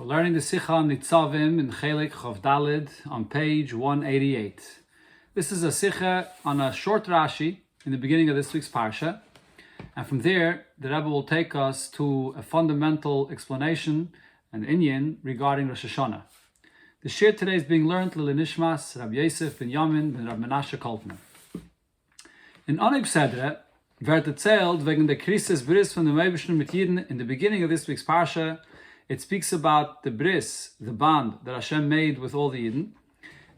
We're learning the Sikha on Nitzavim in Chelek Chav Daled on page 188. This is a Sikha on a short Rashi in the beginning of this week's Parsha. And from there, the Rabbi will take us to a fundamental explanation and inyan regarding Rosh Hashanah. The Shir today is being learned Lili Nishmas, Rabbi Yosef ben Yamin ben Rabbi Menashe Koltner. In Onib Sedre, wird erzählt wegen der Krisis Bris von dem Eibischen mit Jiden in the beginning of this week's Parsha. It speaks about the bris, the bond that Hashem made with all the Yidden.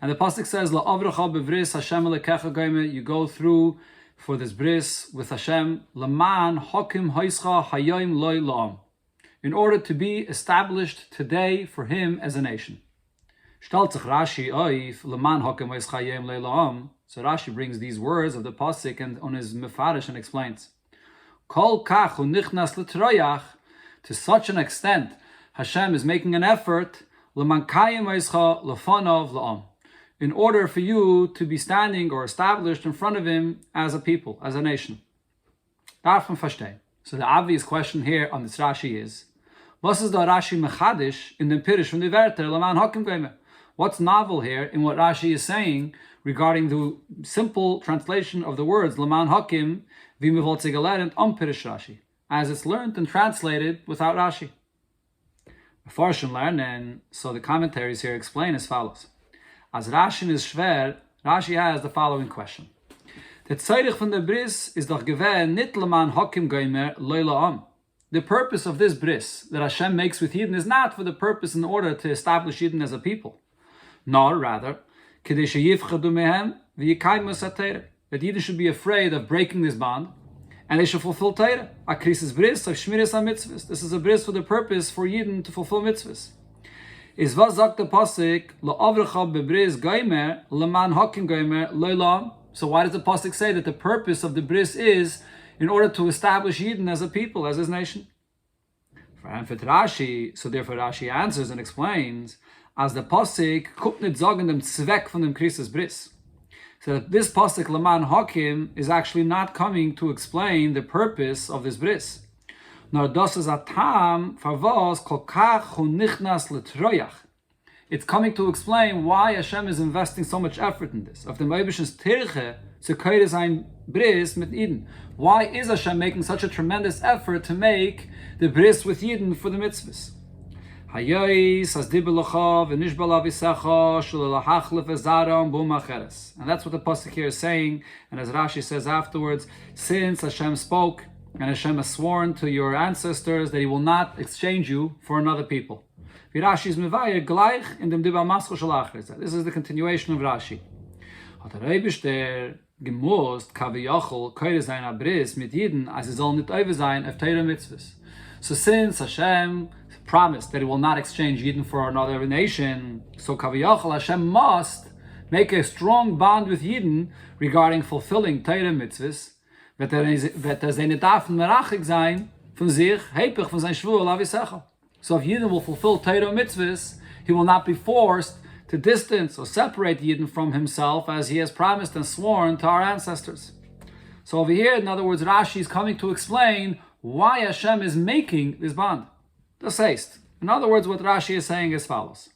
And the pasuk says, "La'avracha bevris Hashem lekecha goyme." You go through for this bris with Hashem, "Laman hokim hoischa hayom loy la'am," in order to be established today for Him as a nation. Stellt sich Rashi oif, "Laman hokim hoischa hayom loy la'am." So Rashi brings these words of the pasuk and on his mefarish and explains, "Kol kach unichnas letroyach," to such an extent Hashem is making an effort in order for you to be standing or established in front of Him as a people, as a nation. So the obvious question here on this Rashi is, was is the Rashi mechadish in the Pirish from the Werter Laman Hakim Goyme? What's novel here in what Rashi is saying regarding the simple translation of the words Laman Hakim v'mivoltzig alerent Pirish Rashi, as it's learned and translated without Rashi? And so the commentaries here explain as follows. As Rashi is schwer, Rashi has the following question. The Tzorich von der Bris is doch gewähr nit leman hokim goymer loy la'am. The purpose of this bris that Hashem makes with Yidden is not for the purpose in order to establish Yidden as a people, nor rather, kedei sheyifchadu mehem v'yikaymu satera, that Yidden should be afraid of breaking this bond, and they should fulfill Torah. A krisis bris of shmiras ha-mitzvahs. This is a bris for the purpose for Yidden to fulfill mitzvahs. Is was sagt the pasuk la'avrecha bebris goymer leman hakim goymer loy la'am. So why does the pasuk say that the purpose of the bris is in order to establish Yidden as a people, as His nation? For Rashi, so therefore Rashi answers and explains, as the pasuk kupt nit sagen dem Zweck von dem krisis bris. So that this pasuk Laman Hakim is actually not coming to explain the purpose of this bris. Nor das is a tam favos kol kach nichnas letroyach. It's coming to explain why Hashem is investing so much effort in this. Of the Eibish's tirche zu koire sein bris mit Yidden. Why is Hashem making such a tremendous effort to make the bris with Yidden for the mitzvahs? And that's what the pasuk here is saying, and as Rashi says afterwards, since Hashem spoke and Hashem has sworn to your ancestors that He will not exchange you for another people. This is the continuation of Rashi. So since Hashem promised that He will not exchange Yidden for another nation, so Kaviyachal Hashem must make a strong bond with Yidden regarding fulfilling Torah mitzvahs, wird seine Dafen merachig sein von sich, hepech von sein Shvur lavisecha. So if Yidden will fulfill Torah mitzvahs, he will not be forced to distance or separate Yidden from himself as he has promised and sworn to our ancestors. So over here, in other words, Rashi is coming to explain why Hashem is making this bond. Das heißt, in other words, what Rashi is saying as follows.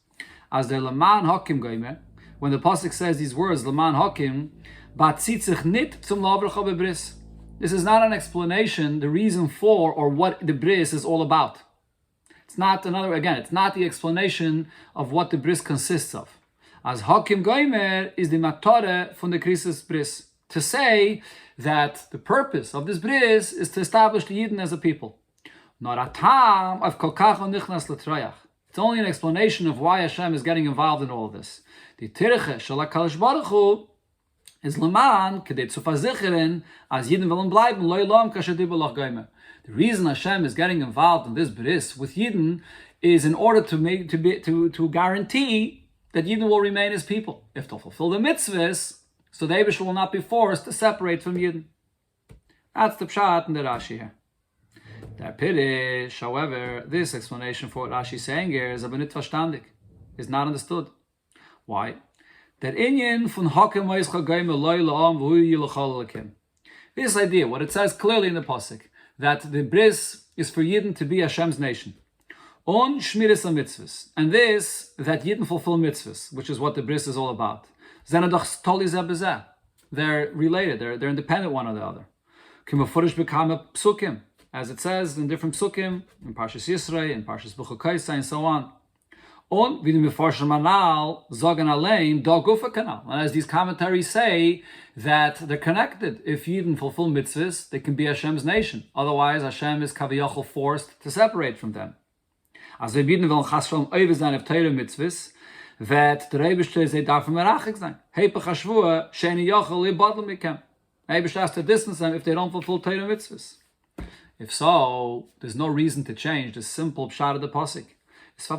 As der Laman Hakim goyme, when the pasuk says these words, Laman Hakim, batzit sich nit zum la'avrecha bebris. This is not an explanation, the reason for or what the bris is all about. It's not it's not the explanation of what the bris consists of. As Hakim goymer is the matore from the krisis bris. To say that the purpose of this bris is to establish the Yidden as a people. Not a tam of kolkach nichnas letroyach. It's only an explanation of why Hashem is getting involved in all of this. The tirche shalak kalish baruch hu is leman kedei zu versichern as Yidden wollen bleiben loy lam kashadibelach goyme. The reason Hashem is getting involved in this bris with Yidden is in order to guarantee that Yidden will remain His people. If they'll fulfill the mitzvahs, so the Eibush will not be forced to separate from Yidden. That's the pshat in the Rashi here. That Pirish, however, this explanation for what Rashi is saying here is aber nit verstandig, is not understood. Why? That inyan von hakem moischa goyme loy la'am v'hu yilachal lekim. This idea, what it says clearly in the pasuk, that the bris is for Yidden to be Hashem's nation. On Shmiras HaMitzvahs. And this, that Yidden fulfill mitzvahs, which is what the bris is all about. They're related, they're independent one of the other. As it says in different psukim, in Parshas Yisrei, in Parshas Buchakoisai, and so on. And as these commentaries say, that they're connected. If Yidden fulfill mitzvahs, they can be Hashem's nation. Otherwise, Hashem is kaviyachol forced to separate from them. As we Yidden will chasrom oive sein of Teire mitzvahs, that the Rebbe say darf merachik sein. Hepech hashvua sheini yachol libadl mikem. Rebbe has to distance them if they don't fulfill Teire mitzvahs. If so, there's no reason to change the simple pshat of the pasuk. So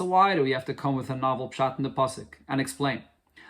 why do we have to come with a novel pshat in the pasuk and explain?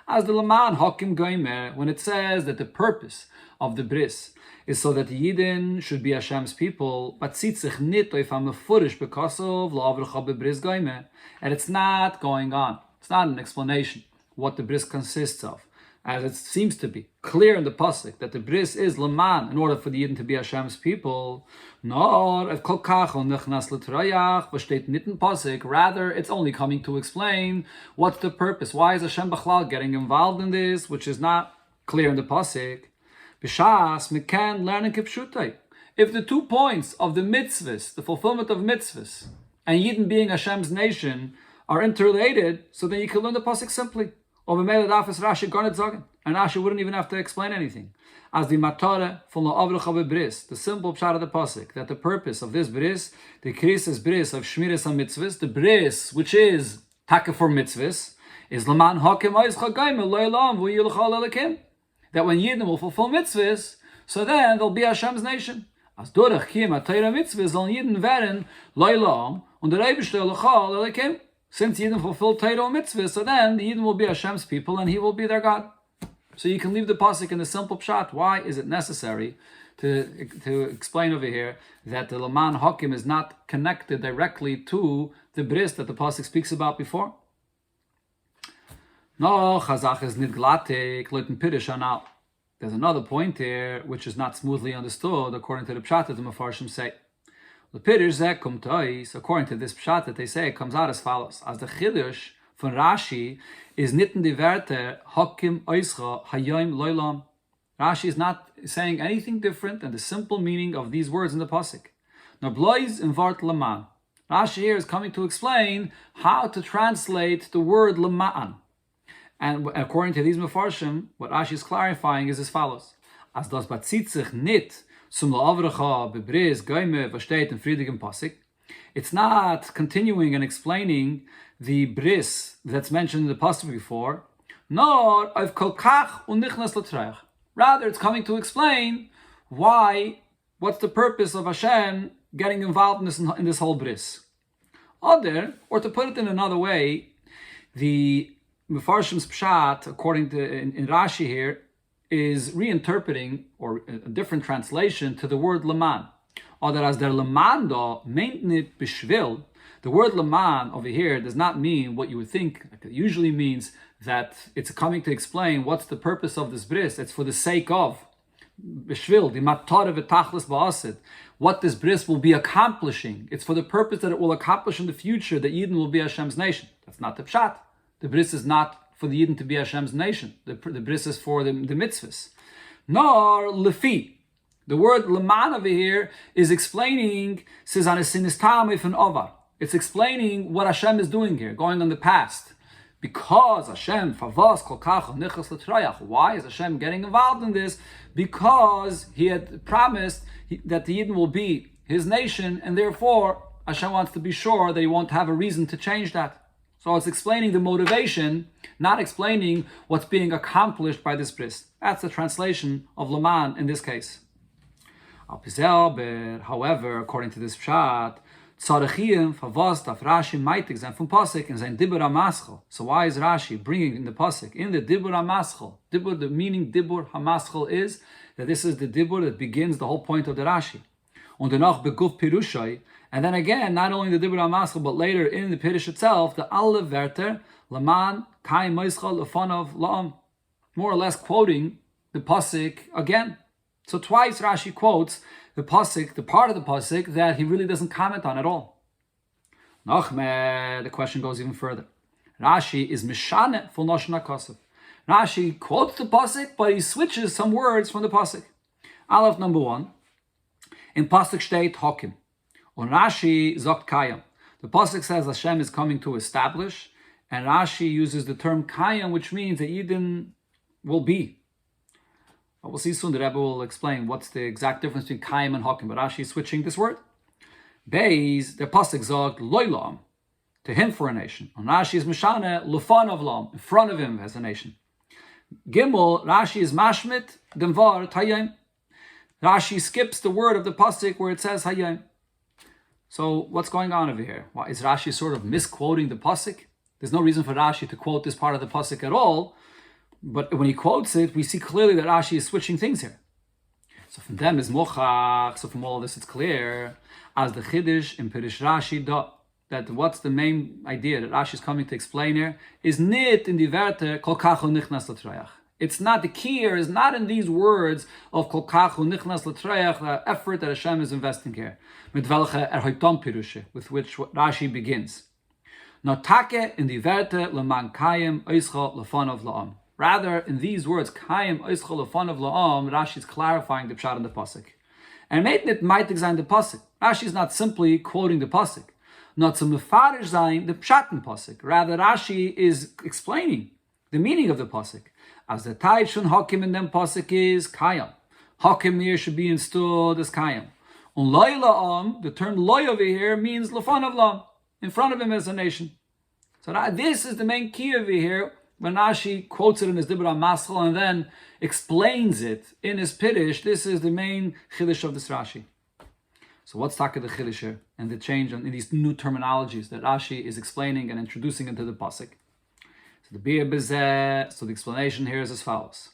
As the Laman Hakim Goimer, when it says that the purpose of the bris is so that the Yidden should be Hashem's people, but tzitzich nit oifam mefurish because of la'avrecha bebris Goimer, and it's not going on. It's not an explanation what the bris consists of, as it seems to be clear in the pasuk that the bris is Laman in order for the Yidden to be Hashem's people. Nor if kol kach on nechnas l'trayach v'shteit nitten pasuk. Rather, it's only coming to explain what's the purpose. Why is Hashem B'chlal getting involved in this, which is not clear in the pasuk? B'shas me can learn in kipshutai. If the 2 points of the mitzvahs, the fulfillment of mitzvahs, and Yidden being Hashem's nation are interrelated, so then you can learn the pasuk simply. Or b'meila dafes Rashi garnet zagen, and Rashi wouldn't even have to explain anything. As the matare from the avrecha bebris, the simple pshat of the pasuk, that the purpose of this bris, the krisis bris of shmiras hamitzvahs, the bris which is taka for mitzvahs, is laman hakim oizcha gaimel loylam v'yilchal elakim. That when Yidden will fulfill mitzvahs, so then they'll be Hashem's nation. As dorach kiyam atayra mitzvahs, zon Yidden werden loylam und der Eibishter lechal elakim. Since Yidden fulfill Torah mitzvahs, so then the Yidden will be Hashem's people and He will be their God. So you can leave the pasuk in the simple pshat. Why is it necessary to explain over here that the Laman Hakim is not connected directly to the bris that the pasuk speaks about before? No, chazach is nidglatik loiten pirish anal. There's another point here which is not smoothly understood according to the pshat that the Mefarshim say. The pirish zeh kum tois, according to this pshat that they say, it comes out as follows: as the chidush von Rashi is nitten die Werte Hakim Oischa Hayom Loilam. Rashi is not saying anything different than the simple meaning of these words in the pasuk. Nor blois in Vart Laman. Rashi here is coming to explain how to translate the word Laman. And according to these Mefarshim, what Rashi is clarifying is as follows: as das batzitzich nit zum la'avrecha bebris goime v'shteit in friedigem pasuk. It's not continuing and explaining the bris that's mentioned in the pasuk before, nor of kol kach unichnas l'trayach. Rather, it's coming to explain what's the purpose of Hashem getting involved in this whole bris. Other, or to put it in another way, the Mefarshim's pshat, according to in Rashi here, is reinterpreting or a different translation to the word Laman. Or that as der Laman da meint nit bishvil. The word Laman over here does not mean what you would think. It usually means that it's coming to explain what's the purpose of this bris. It's for the sake of bishvil, the matara v'tachlis ba'asid. What this bris will be accomplishing. It's for the purpose that it will accomplish in the future that Yidden will be Hashem's nation. That's not the pshat. The bris is not for the Yidden to be Hashem's nation. The bris is for the mitzvahs. Nor lefi. The word Laman over here is explaining, says on a sinistam if an ovar. It's explaining what Hashem is doing here, going on the past. Because Hashem, favas kol kach nichas l'trayach. Why is Hashem getting involved in this? Because He had promised that the Yidden will be His nation, and therefore Hashem wants to be sure that He won't have a reason to change that. So it's explaining the motivation, not explaining what's being accomplished by this bris. That's the translation of Laman in this case. However, according to this pshat, tzarechiyim favos daf Rashi meitig sein from pasuk and sein dibur hamaschel. So why is Rashi bringing in the pasuk in the dibur hamaschel? Dibur, the meaning dibur hamaschel is that this is the dibur that begins the whole point of the Rashi. Und danach beguf pirushai, and then again, not only the dibur hamaschel, but later in the pirush itself, the alle verter laman kai moischel lefanov laam, more or less quoting the pasuk again. So twice Rashi quotes the pasuk, the part of the pasuk that he really doesn't comment on at all. The question goes even further. Rashi is mishane for Lashon HaKosav. Rashi quotes the pasuk, but he switches some words from the pasuk. Aleph number 1. In pasuk steht Hokim. On Rashi sagt Kayam. The pasuk says Hashem is coming to establish, and Rashi uses the term Kayam, which means that Yidden will be. But we'll see soon. The Rebbe will explain what's the exact difference between Kayam and Hokim. But Rashi is switching this word. Beis, the pasuk sagt Loilam, to him for a nation. On Rashi is Mishane Lefanav Lam, in front of him as a nation. Gimel, Rashi is Mashmit Demvar Tayim. Rashi skips the word of the pasuk where it says Hayim. So what's going on over here? Why is Rashi sort of misquoting the pasuk? There's no reason for Rashi to quote this part of the pasuk at all, but when he quotes it, we see clearly that Rashi is switching things here. So from them is mochach. So from all of this, it's clear as the chiddush in Pirish Rashi that what's the main idea that Rashi is coming to explain here is nit in the verte kol kachu nichnas latrayach. It's not, the key here is not in these words of kol kachu nichnas latrayach, the effort that Hashem is investing here, mit welche hoitom pirushe, with which Rashi begins. Notake in the verte leman kayim oischa lefanov la'am. Rather, in these words, kayim oischa lefanov la'am, Rashi is clarifying the pshat in the pasuk. And it might examine the pasuk. Rashi is not simply quoting the pasuk, not to mefarish zayin the pshat in pasuk. Rather, Rashi is explaining the meaning of the pasuk. As the tayt shun hakim in them pasuk is kayam. Hakim here should be installed as kayam. On loy la'am, the term loy over here means lefanav la'am, in front of him as a nation. So this is the main key over here. When Rashi quotes it in his Dibra Maschal and then explains it in his Piddish, this is the main chiddush of this Rashi. So what's taka the chiddush here and the change in these new terminologies that Rashi is explaining and introducing into the pasuk? So the bir bezeh. So the explanation here is as follows: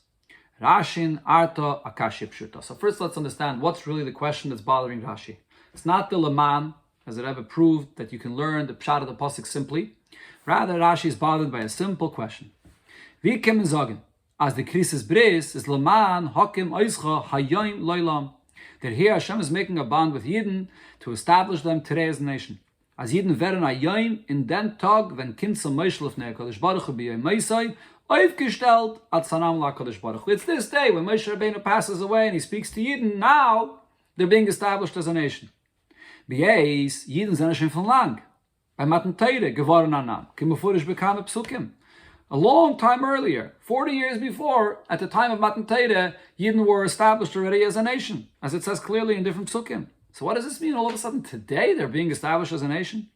Rashin arto akashi pshuta. So first, let's understand what's really the question that's bothering Rashi. It's not the laman, as it ever proved that you can learn the pshat of the pasuk simply. Rather, Rashi is bothered by a simple question. Wie kann sagen, as the krisis bris is laman hakim oischa hayom loilam, that here Hashem is making a bond with Yidden to establish them today as a nation. As Yidden werden hayom in den Tag, wenn kind zum Moshe lefnei Kadosh Baruch Hu b'yom Mosai aufgestellt at sanam la Kadosh Baruch Hu. It's this day when Moshe Rabbeinu passes away and he speaks to Yidden. Now they're being established as a nation. B'yeis Yidden sind schon von lang. By Matan Teire, geworden anam, kimufurish bekam psukim. A long time earlier, 40 years before, at the time of Matan Teire, Yidden were established already as a nation, as it says clearly in different psukim. So what does this mean? All of a sudden, today they're being established as a nation?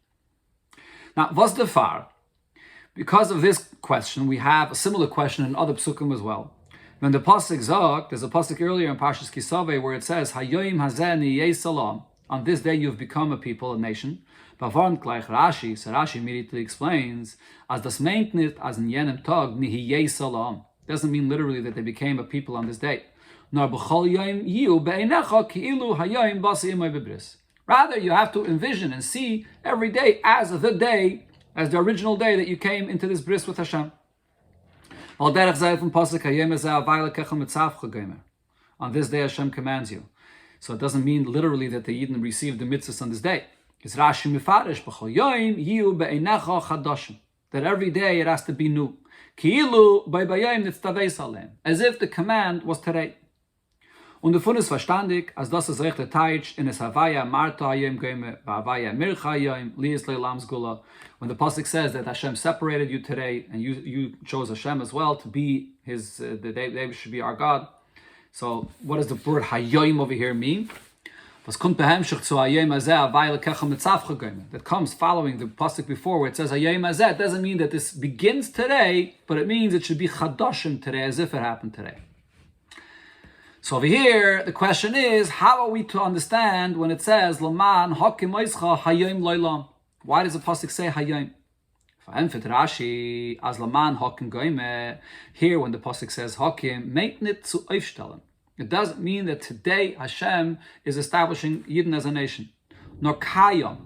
Now, was the far? Because of this question, we have a similar question in other psukim as well. When the pasuk zog, there's a pasuk earlier in Parshas Kisaveh where it says, Hayoim hazeh niyeh salam. On this day you've become a people, a nation. Bavon gleich Rashi, so Rashi immediately explains, as das meint nicht as in jenem Tag nihiyeh salam. Doesn't mean literally that they became a people on this day. Nor b'chol yom yiu be'einecha ki'ilu hayom basi imay bebris. Rather, you have to envision and see every day as the day, as the original day that you came into this bris with Hashem. On this day Hashem commands you. So it doesn't mean literally that the Yidden received the mitzvahs on this day. It's Rashi mifarish b'chol yom yiu be'einecha chadashim. That every day it has to be new. Ki'ilu baybayim nitzavim alem. As if the command was today. Und davon ist verstandig, als das ist recht der Teich in es Havaya Marta hayom goyme v'Havaya mircha hayom lies leilam zgula. When the pasuk says that Hashem separated you today and you chose Hashem as well to be his, they should be our God. So what does the word hayom over here mean? Was kommt behemshich zu hayom hazeh havaya lekechem mitzavcha goyme. That comes following the pasuk before where it says hayom hazeh. It doesn't mean that this begins today, but it means it should be chadashim today, as if it happened today. So over here, the question is, how are we to understand when it says, Laman hakim oischa hayom loilam? Why does the pasuk say hayom? Rashi, as Laman hakim goyme, here when the pasuk says hakim, meitnit zu aufstellen. It doesn't mean that today Hashem is establishing Yidden as a nation. Nor kayam.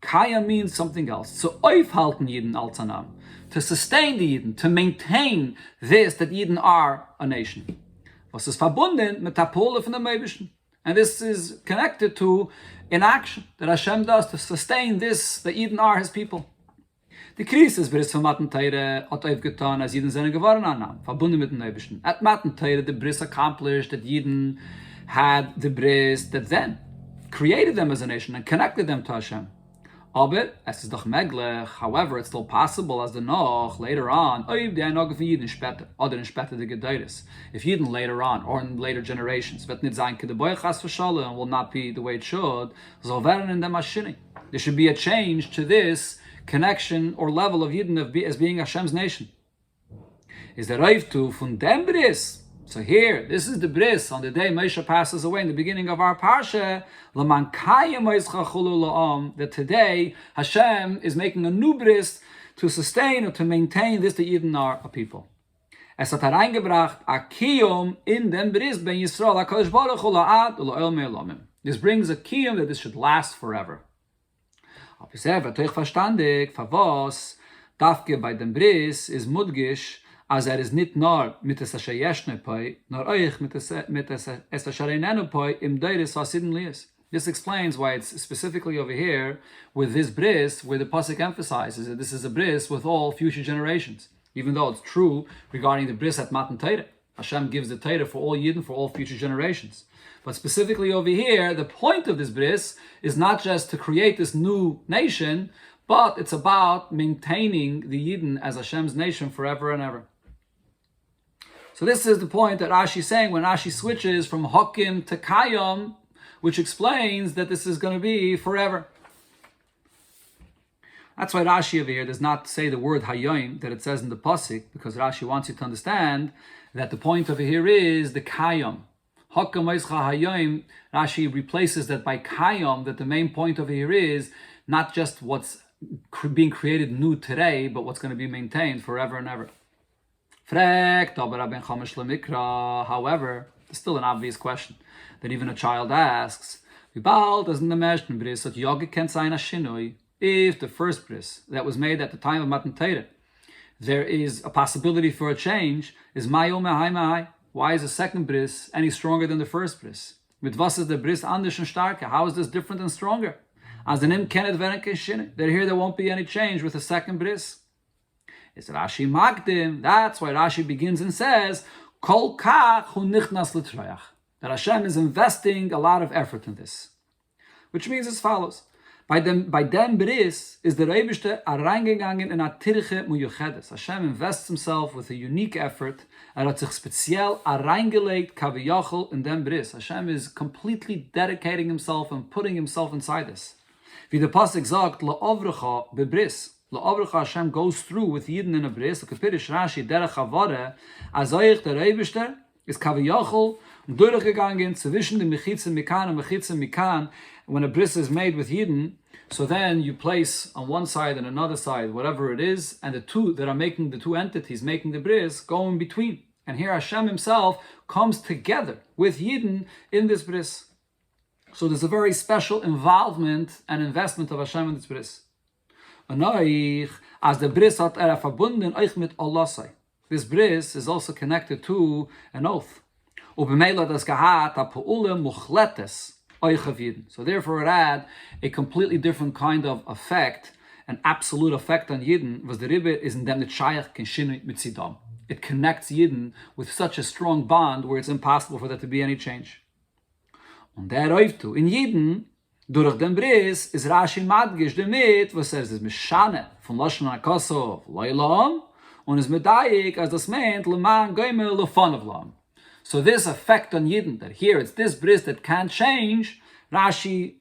Kayam means something else. So aufhalten Yidden als anam. To sustain the Yidden, to maintain this, that Yidden are a nation. Was ist verbunden mit der Pole von dem Eibischen? And this is connected to inaction that Hashem does to sustain this, the Eden are his people. Die Krise ist Bris von Matan Teire hat aufgetan, als Jeden seine geworden annahm, verbunden mit dem Neibischen. At Matan Teire, the Bris accomplished that Jeden had the Bris that then created them as a nation and connected them to Hashem. Aber es ist doch möglich, however, it's still possible as the Noch later on, ob die Einage von Jeden später, oder in später the Gedeiris. If Jeden later on, or in later generations, wird nicht sein, the boy chas v'shalom, and will not be the way it should, soll werden in dem Maschini. There should be a change to this connection or level of Yidden as being Hashem's nation. Is the Rav to von dem Bris? So here, this is the Bris on the day Moshe passes away in the beginning of our Parsha, that today Hashem is making a new Bris to sustain or to maintain this the Yidden are a people. Es hat hereingebracht a Kiyum in dem Bris ben Yisrael HaKadosh Baruch Hu la'ad u'la'ol me'olamim. This brings a Kiyum that this should last forever. Aber sehr wird euch verstandig, verwas, dafke bei dem Bris is mudgish, as is nicht nur mit es asher yeshne poi, nor euch mit es asher einenu poi im deiris hasidin lias. This explains why it's specifically over here with this bris, where the pasuk emphasizes that this is a bris with all future generations. Even though it's true regarding the bris at Matan Torah. Hashem gives the Torah for all Yidden, for all future generations. But specifically over here, the point of this bris is not just to create this new nation, but it's about maintaining the Yidden as Hashem's nation forever and ever. So this is the point that Rashi is saying when Rashi switches from Hokim to Kayom, which explains that this is going to be forever. That's why Rashi over here does not say the word Hayom that it says in the Pasuk, because Rashi wants you to understand that the point over here is the Kayom. Hokim Oischa Hayom, Rashi replaces that by Kayom, that the main point over here is not just what's being created new today, but what's going to be maintained forever and ever. However, it's still an obvious question that even a child asks, if the first bris that was made at the time of Matan Torah, there is a possibility for a change, is why is the second bris any stronger than the first bris? Mit was is the bris anders und starker? How is this different and stronger? As the nim kenet werden kein Shinne. That here there won't be any change with the second bris. It's Rashi Magdim. That's why Rashi begins and says, Kol kach hu nichnas l'trayach. That Hashem is investing a lot of effort in this. Which means as follows. By dem bris is the Rebishte reingegangen in a tirche muyuchedes. Hashem invests himself with a unique effort. Hat sich speziell reingelegt kaviyachol in dem bris. Hashem is completely dedicating himself and putting himself inside this. Wie the pasuk sagt, la'ovrecha bebris. La'avrecha Hashem goes through with Yidden in a bris, like a Pirish Rashi, derech havare, azoich der Rebishter, is kaviyachol, durchgegangen, zwischen the mechitzim mikan and mechitzim mikan, when a bris is made with Yidden, so then you place on one side and another side, whatever it is, and the two that are making, the two entities making the bris, go in between. And here Hashem himself comes together with Yidden in this bris. So there's a very special involvement and investment of Hashem in this bris. As the bris hat verbunden euch mit Allah sei. This bris is also connected to an oath. So therefore it had a completely different kind of effect, an absolute effect on Yidden, was the Rebbe is in dem nicht shayach ken shinui mit zidam. It connects Yidden with such a strong bond where it's impossible for there to be any change. Und der Reiftu in Yidden, durch den Bris, is Rashi madgish damit, was is Mishane, von Lashon HaKosov, Leilam, und is Medayik, as das meint, Leman Goimel Lefon of Lam. So this effect on Yidden, that here it's this Bris that can't change, Rashi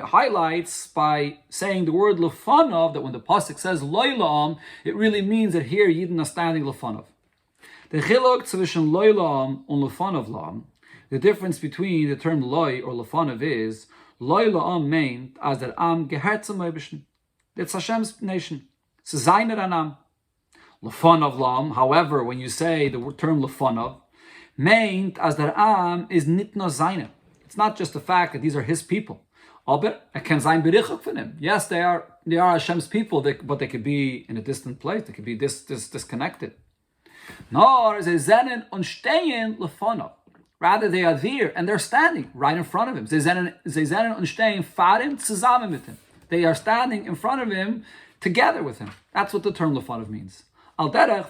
highlights by saying the word Lefonov, that when the Pasuk says Leilam, it really means that here Yidden are standing Lefonov. The chiluk zwischen Leilam and Lefonov Lam, the difference between the term Loi or Lefonov is, Loi La'am meint, as der Am gehört zum Eibischen. It's Hashem's nation. It's seiner Anam. Lefonov Lam, however, when you say the term Lefonov, meint, as der Am is nit nur seine. It's not just the fact that these are his people. Aber can sein berichuk von him. Yes, they are Hashem's people, but they could be in a distant place. They could be disconnected. Nor ze zenen und stehen Lefonov. Rather, they are there and they're standing right in front of him. They are standing in front of him together with him. That's what the term lefanav means. As the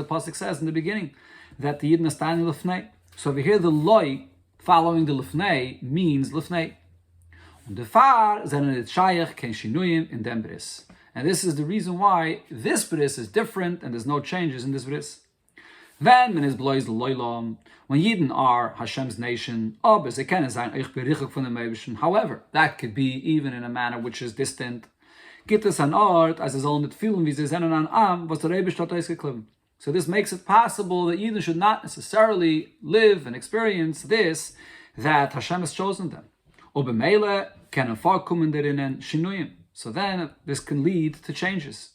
pasuk says in the beginning, that the Yidden are standing lefnei. So over here, the loy following the lefnei means lefnei. Und the far zenen it shayach ken shinuyim in dem bris. And this is the reason why this bris is different and there's no changes in this bris. When Yidden are Hashem's nation, however, that could be even in a manner which is distant. So this makes it possible that Yidden should not necessarily live and experience this, that Hashem has chosen them. So then this can lead to changes.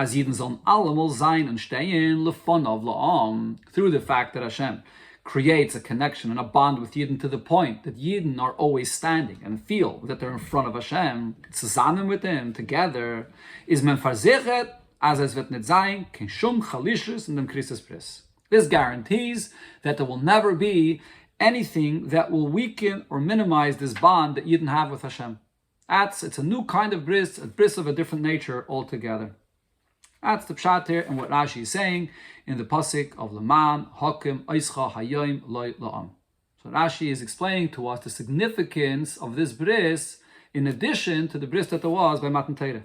As Yidden sollen allemal sein und stehen lefonav la'am, through the fact that Hashem creates a connection and a bond with Yidden to the point that Yidden are always standing and feel that they're in front of Hashem, zusammen with Him, together, is men versichert, as es wird nicht sein, kein shum chalishes in dem Christus Bris. This guarantees that there will never be anything that will weaken or minimize this bond that Yidden have with Hashem. It's a new kind of bris, a bris of a different nature altogether. That's the pshat here and what Rashi is saying in the pasuk of Leman Hakim Eischa Hayom Loi La'am. So Rashi is explaining to us the significance of this bris in addition to the bris that there was by Matan Torah.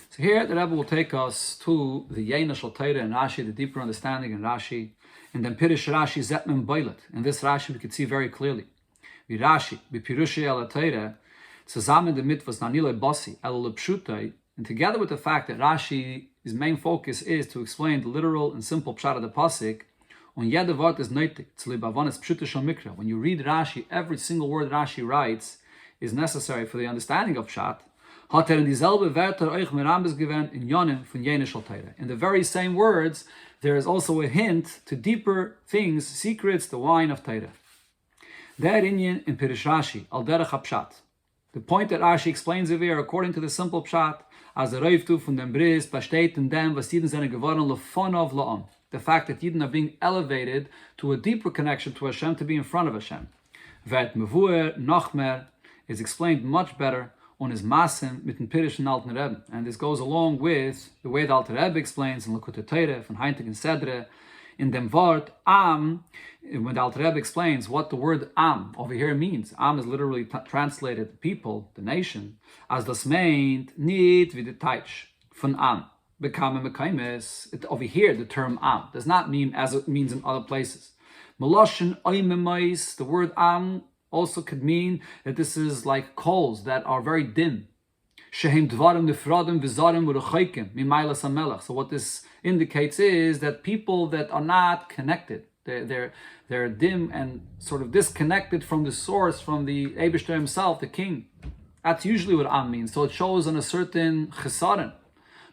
So here the Rebbe will take us to the Yeina Shal Torah and Rashi, the deeper understanding in Rashi, and then Pirish Rashi Zetman Boilet. In this Rashi we can see very clearly. Rashi, Bipirushi Ala Torah, zusammen damit was Nanile Bossi, Ala Pshutai, and together with the fact that Rashi's main focus is to explain the literal and simple pshat of the pasuk, on jede Wort is nötig, zu libavonis pshuta shel mikra. When you read Rashi, every single word Rashi writes is necessary for the understanding of pshat. Hat in dieselbe Wörter euch merambes gewähnt in Yonim von Yeina Shal Torah. In the very same words, there is also a hint to deeper things, secrets, the wine of Torah. Der Inyan in Pirish Rashi, al derech hapshat. The point that Rashi explains over here, according to the simple pshat, as the Reiftu von dem Bris, besteht in dem, was Yidden seine geworden lefonav la'am. The fact that Yidden are being elevated to a deeper connection to Hashem, to be in front of Hashem. Vet mevuer nachmer is explained much better on his masim mit dem Pirish and Alten Rebbe. And this goes along with the way the Alten Rebbe explains in Lekutei Torah, von Heintig and Sedre, in dem Wort Am, when the Alter Rebbe explains what the word Am over here means. Am is literally translated the people, the nation, as das meint nicht wie the Teich von Am. Bekame Mekaimes. Over here, the term Am does not mean as it means in other places. Meloshen oimemais, the word Am also could mean that this is like coals that are very dim. Shehem dvarim nifradim v'zarim v'rechaykim mimaylas hamelach. So what this indicates is that people that are not connected, they're dim and sort of disconnected from the source, from the Eibishter himself, the king. That's usually what Am means. So it shows on a certain chesaron,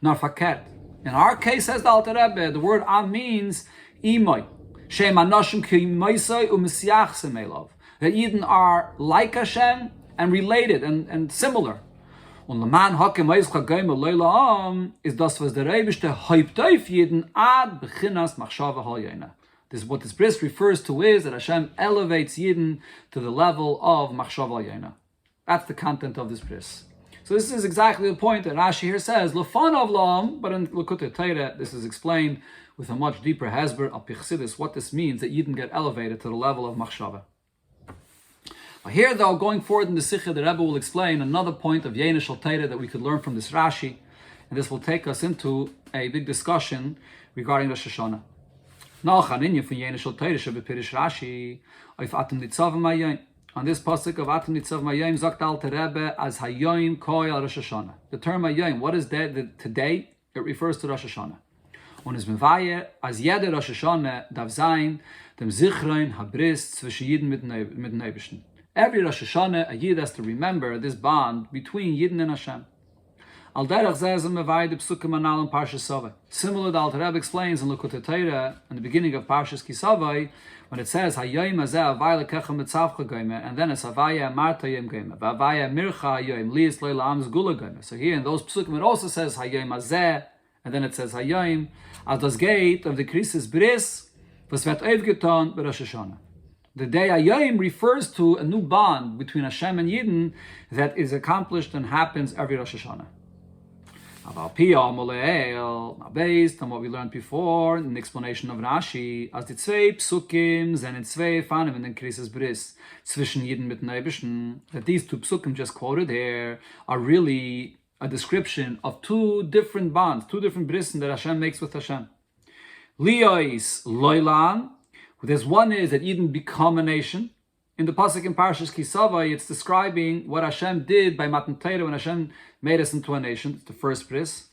nar fakert. In our case, says the Alter Rebbe, the word Am means imoy. Shehem anoshim ki moisai u'mesiachsem elav. That Yidden are like Hashem and related and similar. Und leman hakem eischa geime leila is das was der Eibishter hyped auf Yidden ad bechinas machshava halyena. This what this bris refers to is that Hashem elevates Yidden to the level of machshava halyena. That's the content of this bris. So this is exactly the point that Rashi here says lefanav la'am, but in Lekutei Torah this is explained with a much deeper hesber al pichsidis what this means that Yidden get elevated to the level of machshava. Here, though, going forward in the Sikha, the Rebbe will explain another point of Yeina Shal Torah that we could learn from this Rashi, and this will take us into a big discussion regarding Rosh Hashanah. On this pasuk of Atem Nitzavim Hayom, sagt Alter Rebbe as Hayom Koi al Rosh Hashanah. The term Hayom, what is that? The today, it refers to Rosh Hashanah. Und es mevaye as jeder Rosh Hashanah darf sein dem Zichrein habris zwischen Yidden mit Neibischen. Every Rosh Hashanah, a Yid has to remember this bond between Yidden and Hashem. Al derech zeh ze mevayde psukim anal in Parshas Savai. Similar to Alter Rebbe explains in Likutei Torah in the beginning of Parshas Kisavai, when it says Hayoim hazeh avay lekecha mitzavcha goyme, and then it's Havaya marta yom goyme, Havaya mircha hayoim liis leilam zgula goyme. So here in those psukim it also says Hayoim hazeh, and then it says Hayoim. As das gate of the Krisis Bris, was wird aufgetan bei Rosh Hashanah. The day Hayoim refers to a new bond between Hashem and Yidden that is accomplished and happens every Rosh Hashanah. Now, based on what we learned before in the explanation of Rashi, as the zwei Psukim sind in zwei Fanim in den Krisis Bris zwischen Yidden mit Neibischen, that these two Psukim just quoted here are really a description of two different bonds, two different brissen that Hashem makes with Hashem. Liois Loilan, there's one is that Yidden become a nation. In the pasuk in Parshas Kisavai, it's describing what Hashem did by Matan Torah when Hashem made us into a nation. It's the first bris.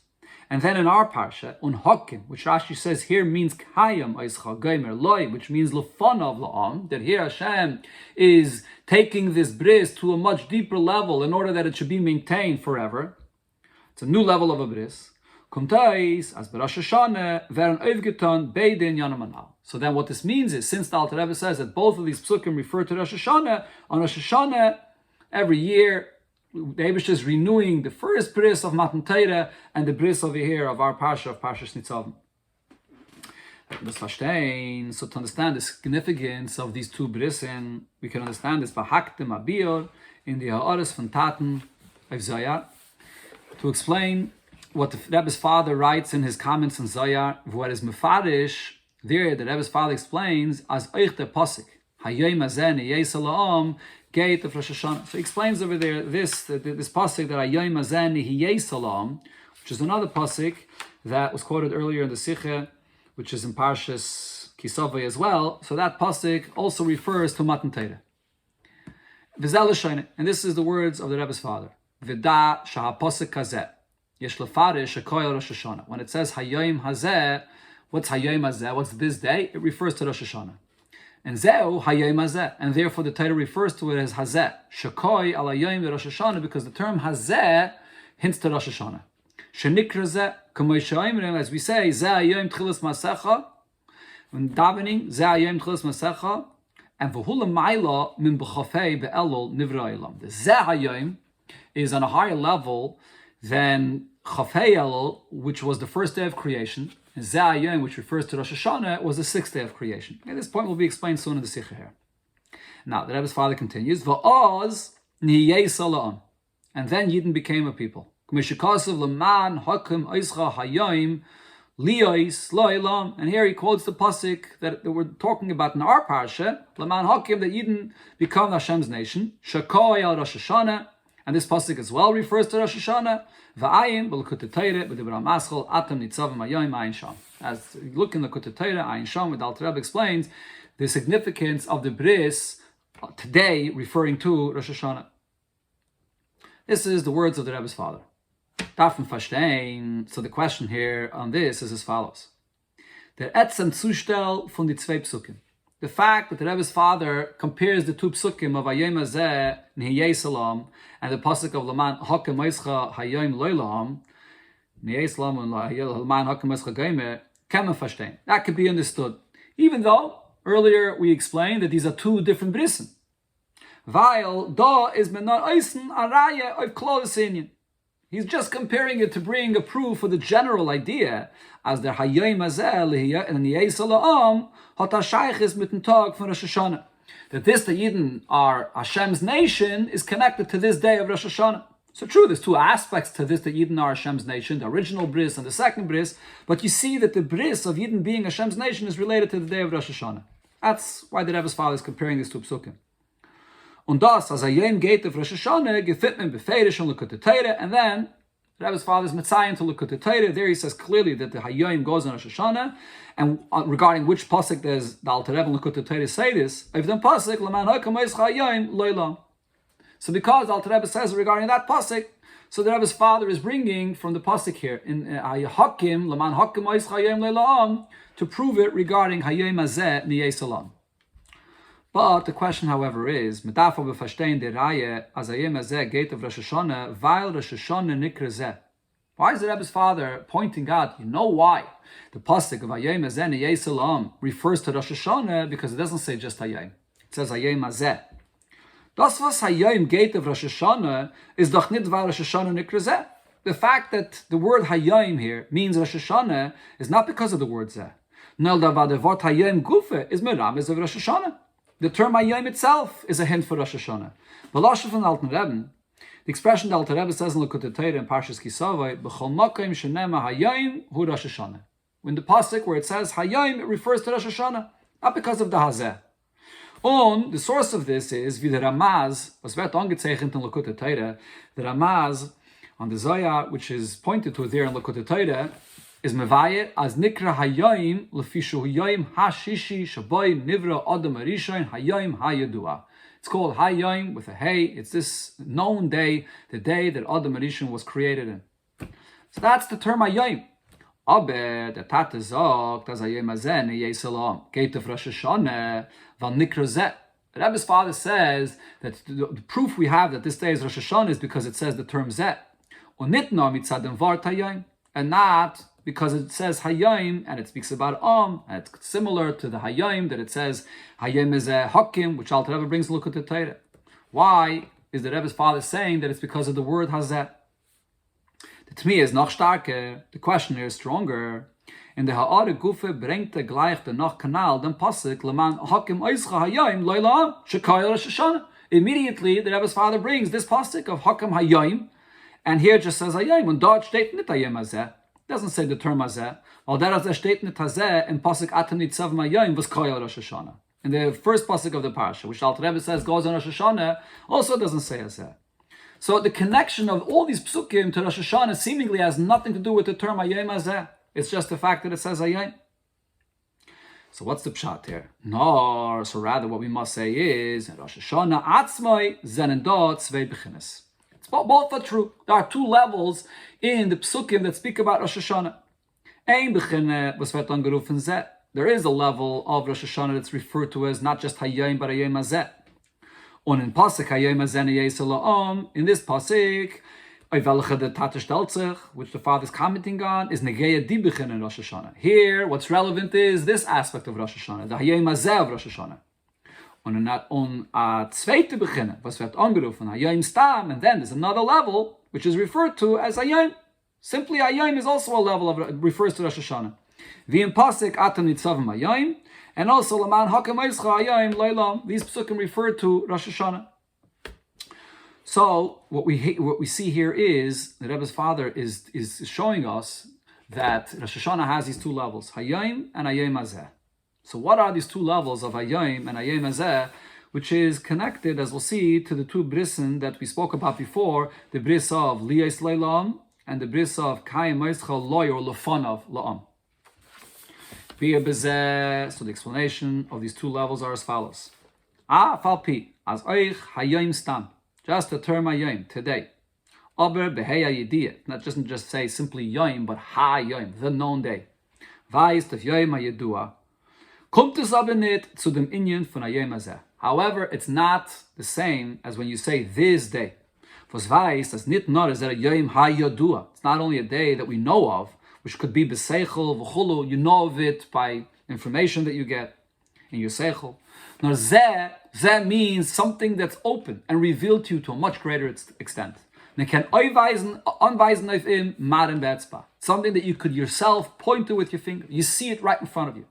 And then in our parsha, Unhokim, which Rashi says here means Kayam Oischa Goymer Loi, which means Lefanav La'am, that here Hashem is taking this bris to a much deeper level in order that it should be maintained forever. It's a new level of a bris. Kumtais, as Rosh Hashanah, werden aufgetan beide in Yanam Anal. So then what this means is, since the Alter Rebbe says that both of these psukim refer to Rosh Hashanah, on Rosh Hashanah, every year, the Eibush is renewing the first bris of Matan Torah and the bris over here of our parsha, of Parshas Nitzavim. So to understand the significance of these two brissen, we can understand this Bahaktim Abiyor in the Ha'aris von Taten of Zohar, to explain what the Rebbe's father writes in his comments on Zohar, where is Mefarish. There, the Rebbe's father explains as Eich der Pasik, Hayoim Hazen Yesalaam, gate of Rosh Hashanah. So he explains over there this pasuk that Hayoim Hazen Yesalaam, which is another pasuk that was quoted earlier in the Sikha, which is in Parshas Kisavai as well. So that pasuk also refers to Matan Torah. And this is the words of the Rebbe's father. V'da shaha pasuk hazeh yesh lefarish hakoyel Rosh Hashanah. When it says Hayoim Hazeh, what's Hayoim Hazeh? What's this day? It refers to Rosh Hashanah. And Zeu Hayoim Hazeh, and therefore the Torah refers to it as Hazeh. Shakoy al Hayoim Rosh Hashanah, because the term Hazeh hints to Rosh Hashanah. Shenikra Zeh, Kamoy Sha'imrim, as we say, Zeh Hayoim Tchilas Masecha, when davening, Zeh Hayoim Tchilas Masecha, and V'hula Ma'ila Min B'chafei Be'elul Nivra Elam. The Zeh Hayoim is on a higher level than Chafei Elul, which was the first day of creation, and Zeh Hayoim, which refers to Rosh Hashanah, was the sixth day of creation. Okay, this point will be explained soon in the Sikha here. Now, the Rebbe's father continues, V'oz Niyei Sala'am, and then Yidden became a people. K'mishikasav L'man Hakim Oischa Hayoim Liois Lo'ilam, and here he quotes the pasuk that we're talking about in our parsha, L'man Hakim, that Yidden become Hashem's nation, Shakoi al Rosh Hashanah, and this pasuk as well refers to Rosh Hashanah. V'ayim b'Likutei Torah b'Dibra Maschal atam Nitzavim Hayoim Ayin Sham. As you look in the Likutei Torah, Ayin Sham, where the Alter Rebbe explains the significance of the bris today, referring to Rosh Hashanah. This is the words of the Rebbe's father. Darf man verstehen. So the question here on this is as follows: Der etzem Zustel von die zwei Psukim. The fact that the Rebbe's father compares the two psukim of Hayoim Hazeh Nihiyei Salam and the pasuk of Laman Hakem Oischa Hayoim Loilam Nihiyei Salam and Laman Hakem Oischa Goyme, can man verstehen. That could be understood, even though earlier we explained that these are two different brissen. Weil da is men not eisen a raya of close inyan. He's just comparing it to bring a proof for the general idea, as der Hayoim Hazeh and Nihiyei Salam hat a shaychis mit dem Tag von Rosh Hashanah. That this, the Yidden are Hashem's nation, is connected to this day of Rosh Hashanah. So true, there's two aspects to this, that Yidden are Hashem's nation, the original bris and the second bris, but you see that the bris of Yidden being Hashem's nation is related to the day of Rosh Hashanah. That's why the Rebbe's father is comparing these two psukim. Und das, as Hayoim geht of Rosh Hashanah, gefit men befeirish und Likutei Torah, and then the Rebbe's father is Mitzayin to Likutei Torah. There he says clearly that the Hayoim goes on Rosh Hashanah, and regarding which pasuk does the Alter Rebbe and Likutei Torah say this, if the pasuk Laman Hakem Oischa Hayoim Loilam. So because the Alter Rebbe says regarding that pasuk, so the Rebbe's father is bringing from the pasuk here in Hakim Laman Hakem Oischa Hayoim Loilam to prove it regarding Hayoim Hazeh Nihiyei Salam. But the question, however, is Medafo b'fashtein de Raya as Hayoim Hazeh gate of Rosh Hashanah, weil Rosh Hashanah nikra zeh. Why is the Rebbe's father pointing out, you know why? The pasuk of Hayom Hazeh Niyeh Salam refers to Rosh Hashanah because it doesn't say just Hayom. It says Hayom Hazeh. Das was Hayom geht of Rosh Hashanah is doch nit weil Rosh Hashanah nikra. The fact that the word Hayom here means Rosh Hashanah is not because of the word Zeh. Nel davad the word Hayom gufe is merames of Rosh Hashanah. The term Hayom itself is a hint for Rosh Hashanah. B'lashe von Alten Rebbe, the expression the Alter Rebbe says in Likutei Torah in Parshas Kisavai, b'chol makom shenema Hayom hu Rosh Hashanah. In the pasuk where it says Hayom, it refers to Rosh Hashanah, not because of the Hazeh. And the source of this is wie der Ramaz, was wird angezeichnet in Likutei Torah, the Ramaz on the Zohar, which is pointed to there in Likutei Torah, is mevayer as nikra Hayom lefishu Hayom hashishi shaboy nivra adam arishon Hayom hayadua. It's called Hayom with a hey. It's this known day, the day that Adam Arishon was created in. So that's the term Hayom. Aber der Tate sagt, dass Hayom Hazeh Niyeh Salam geht auf Rosh Hashanah val nikra zeh. The Rebbe's father says that the proof we have that this day is Rosh Hashanah is because it says the term Zeh. Und nicht nur mitzad dem Wort Hayom, and not because it says Hayom and it speaks about and it's similar to the Hayom that it says Hayom is a Hakim, which Alter Rebbe brings a look at the Torah. Why is the Rebbe's father saying that it's because of the word Hazeh? The Tmiyah is noch starker, the question here is stronger. In the Ha'are Gufe bringt gleich the noch Kanal den Pasuk Leman Hakim Oischa Hayom Loila Shekayel Rosh Hashanah. Immediately the Rebbe's father brings this Pasuk of Hakim Hayom, and here it just says Hayom, and dort steht nicht Hayom Hazeh. Doesn't say the term Hazeh. While there steht nicht Hazeh in Pasuk Atem Nitzavim Hayom was Koyel Rosh Hashanah. In the first Pasuk of the Parsha, which Alter Rebbe says goes on Rosh Hashanah, also doesn't say Hazeh. So the connection of all these psukim to Rosh Hashanah seemingly has nothing to do with the term Hayom Hazeh. It's just the fact that it says Hayom. So what's the pshat here? No, so rather what we must say is Rosh Hashanah Atzmai Zen Dot Zvei Bechinas. Both are true. There are two levels in the psukim that speak about Rosh Hashanah. Ein bechine was wird angerufen Zeh. There is a level of Rosh Hashanah that's referred to as not just Hayom but Hayom Hazeh. Und in Pasuk Hayom Hazeh Niyeh Salam, in this Pasuk, Oyvelcha the Tate stellt sich, which the father is commenting on, is Negeya di bechine in Rosh Hashanah. Here, what's relevant is this aspect of Rosh Hashanah, the Hayom Hazeh of Rosh Hashanah. Und a zweite Beginne, was wird angerufen, Hayom Stam, and then there's another level, which is referred to as Hayom. Simply Hayom is also a level of, it refers to Rosh Hashanah. Wie in Pasuk Atem Nitzavim Hayom, and also Laman Hakem Oischa Hayom Leilam. These psukim refer to Rosh Hashanah. So what we see here is the Rebbe's father is showing us that Rosh Hashanah has these two levels, Hayom and Hayom Hazeh. So what are these two levels of Hayom and Hayom Hazeh, which is connected, as we'll see, to the two brissen that we spoke about before, the bris of Liyos Leilam and the bris of Kayim Oischa Loy or Lefanav La'am. So the explanation of these two levels are as follows. Falpi, as Oich Hayom Stam, just the term Hayom, today. Aber Beheya Yediyah, not just say simply Yom, but Hayom, the known day. Weiß of Yom HaYedua. Kommt es aber nicht zu dem Inyan von Hayom Hazeh. However, it's not the same as when you say this day. Was weiß, das nicht nur is that a Yom HaYedua. It's not only a day that we know of, which could be b'seichel v'chulu. You know of it by information that you get in your seichel. Nor zeh means something that's open and revealed to you to a much greater extent. Anweisen auf ihm maren betzba. Something that you could yourself point to with your finger. You see it right in front of you.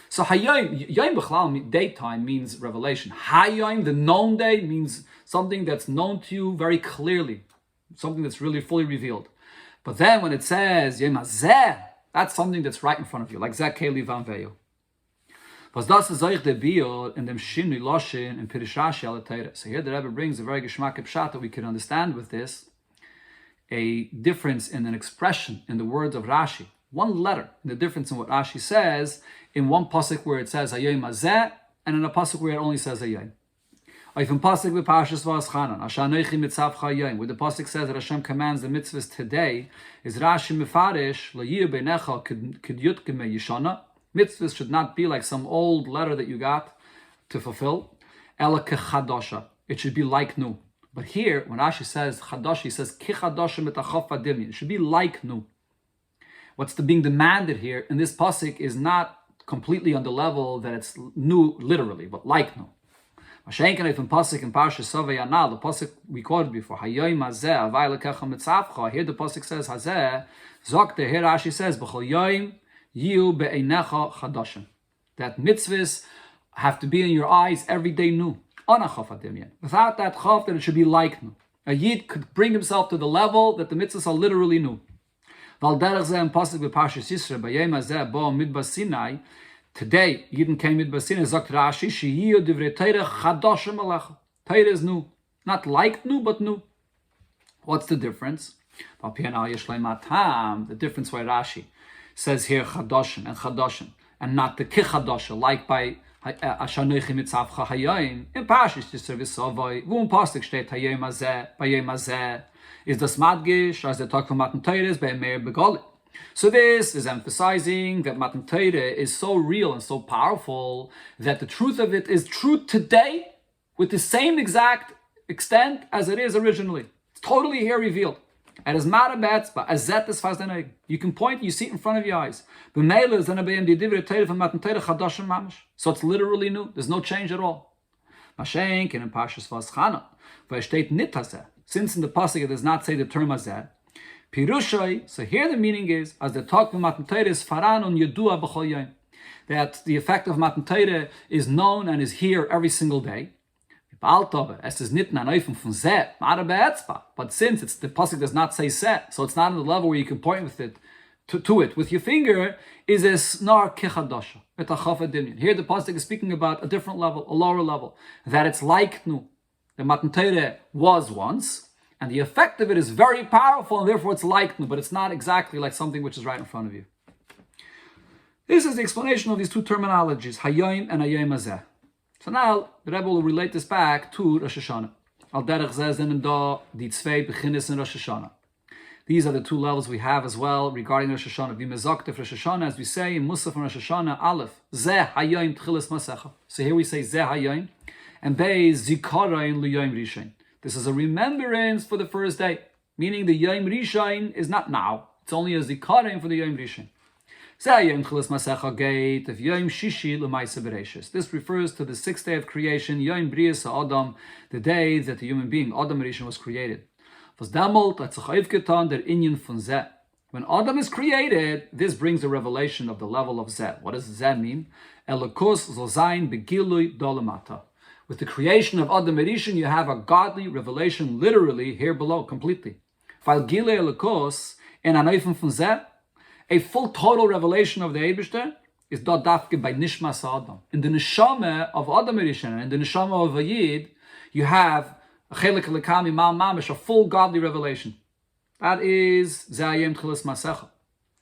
So Hayom B'chlal, daytime, means revelation. Hayom, the known day, means something that's known to you very clearly, something that's really fully revealed. But then when it says Yom Hazeh, that's something that's right in front of you, like Zeh Keli Van Veyo. Was das is euch der Bio in dem Shinui Loshin in Pirish Rashi al Teira. So here the Rebbe brings a very geschmack pshat that we can understand with this, a difference in an expression in the words of Rashi. One letter, the difference in what Rashi says in one pasuk where it says Hayom Hazeh, and in a pasuk where it only says Hayom. Even pasuk with Parshas Va'aschanan, Ashanoichi Mitzav Hayom, where the pasuk says that Hashem commands the mitzvahs today, is Rashi Mefarish La'yir Beinecha Kedyut K'mei Yishana. Mitzvahs should not be like some old letter that you got to fulfill. Ela Kechadosha. It should be like new. But here, when Rashi says Chadosh, he says Ki Chadoshim et Achaf Adimyan. It should be like new. What's being demanded here in this pasuk is not completely on the level that it's new literally, but like new. Mashenken from pasuk in Parsha Savei Anal, the pasuk we quoted before. Hayoim Hazeh Avay Lekecha Mitzavcha. Here the pasuk says Hazeh. Zokte. Here Rashi says B'chol Yoim Yiu Be'einecha Chadoshim. That mitzvahs have to be in your eyes every day new. Without that chaf, that it should be like new. A yid could bring himself to the level that the mitzvahs are literally new. Today, Yidden came midbar Sinai, Zok Rashi, Shehiyu divrei Torah chadoshim alecha. Torah is new. Not like new, but new. What's the difference? The difference why Rashi says here chadoshim, and not the kichadosha, like by Ashanoichi Nitzavcha Hayoim. In Parshas Yisrael wo Pasuk steht Hayom Hazeh, Bayom Hazeh, is das Madgish, as they talk from Matan Torah, is by Meir Begolit. So this is emphasizing that Matan Torah is so real and so powerful that the truth of it is true today with the same exact extent as it is originally. It's totally here revealed. And as Marabetz, as Zet is fast, you can point, you see it in front of your eyes. So it's literally new. There's no change at all. Since in the pasuk it does not say the term Hazeh, Pirushai, so here the meaning is, as the talk of Matan Torah is Faran on Yedua b'chol yom, that the effect of Matan Torah is known and is here every single day. But since the pasuk does not say set, so it's not on the level where you can point with it to it with your finger, is a snar kichadasha. Here the pasuk is speaking about a different level, a lower level, that it's like nu. The Matan Torah was once, and the effect of it is very powerful, and therefore it's like nu, but it's not exactly like something which is right in front of you. This is the explanation of these two terminologies, Hayoim and Hayom Hazeh. So now, the Rebbe will relate this back to Rosh Hashanah. Al derech zeh zenen da die zwei beginnes in Rosh Hashanah. These are the two levels we have as well regarding Rosh Hashanah. V'mezoktev Rosh Hashanah, as we say in Musaf and Rosh Hashanah, Aleph, zeh hayoim tchilas masecha. So here we say zeh hayoim, and beis zikaron liyom rishon. This is a remembrance for the first day, meaning the yom rishon is not now. It's only a zikaron for the yom rishon. This refers to the sixth day of creation, Yom Brias Adam, the day that the human being, Adam Rishon, was created. When Adam is created, this brings a revelation of the level of Zeh. What does Zeh mean? With the creation of Adam Rishon, you have a godly revelation, literally, here below, completely. A full total revelation of the Eibishter is dot dafke by Nishmas Adam. In the Neshama of Adam Rishon, and the Neshama of a Yid, you have a Chelek Lekami Mal Mamish, a full godly revelation. That is Zayim Tchilas Masecha,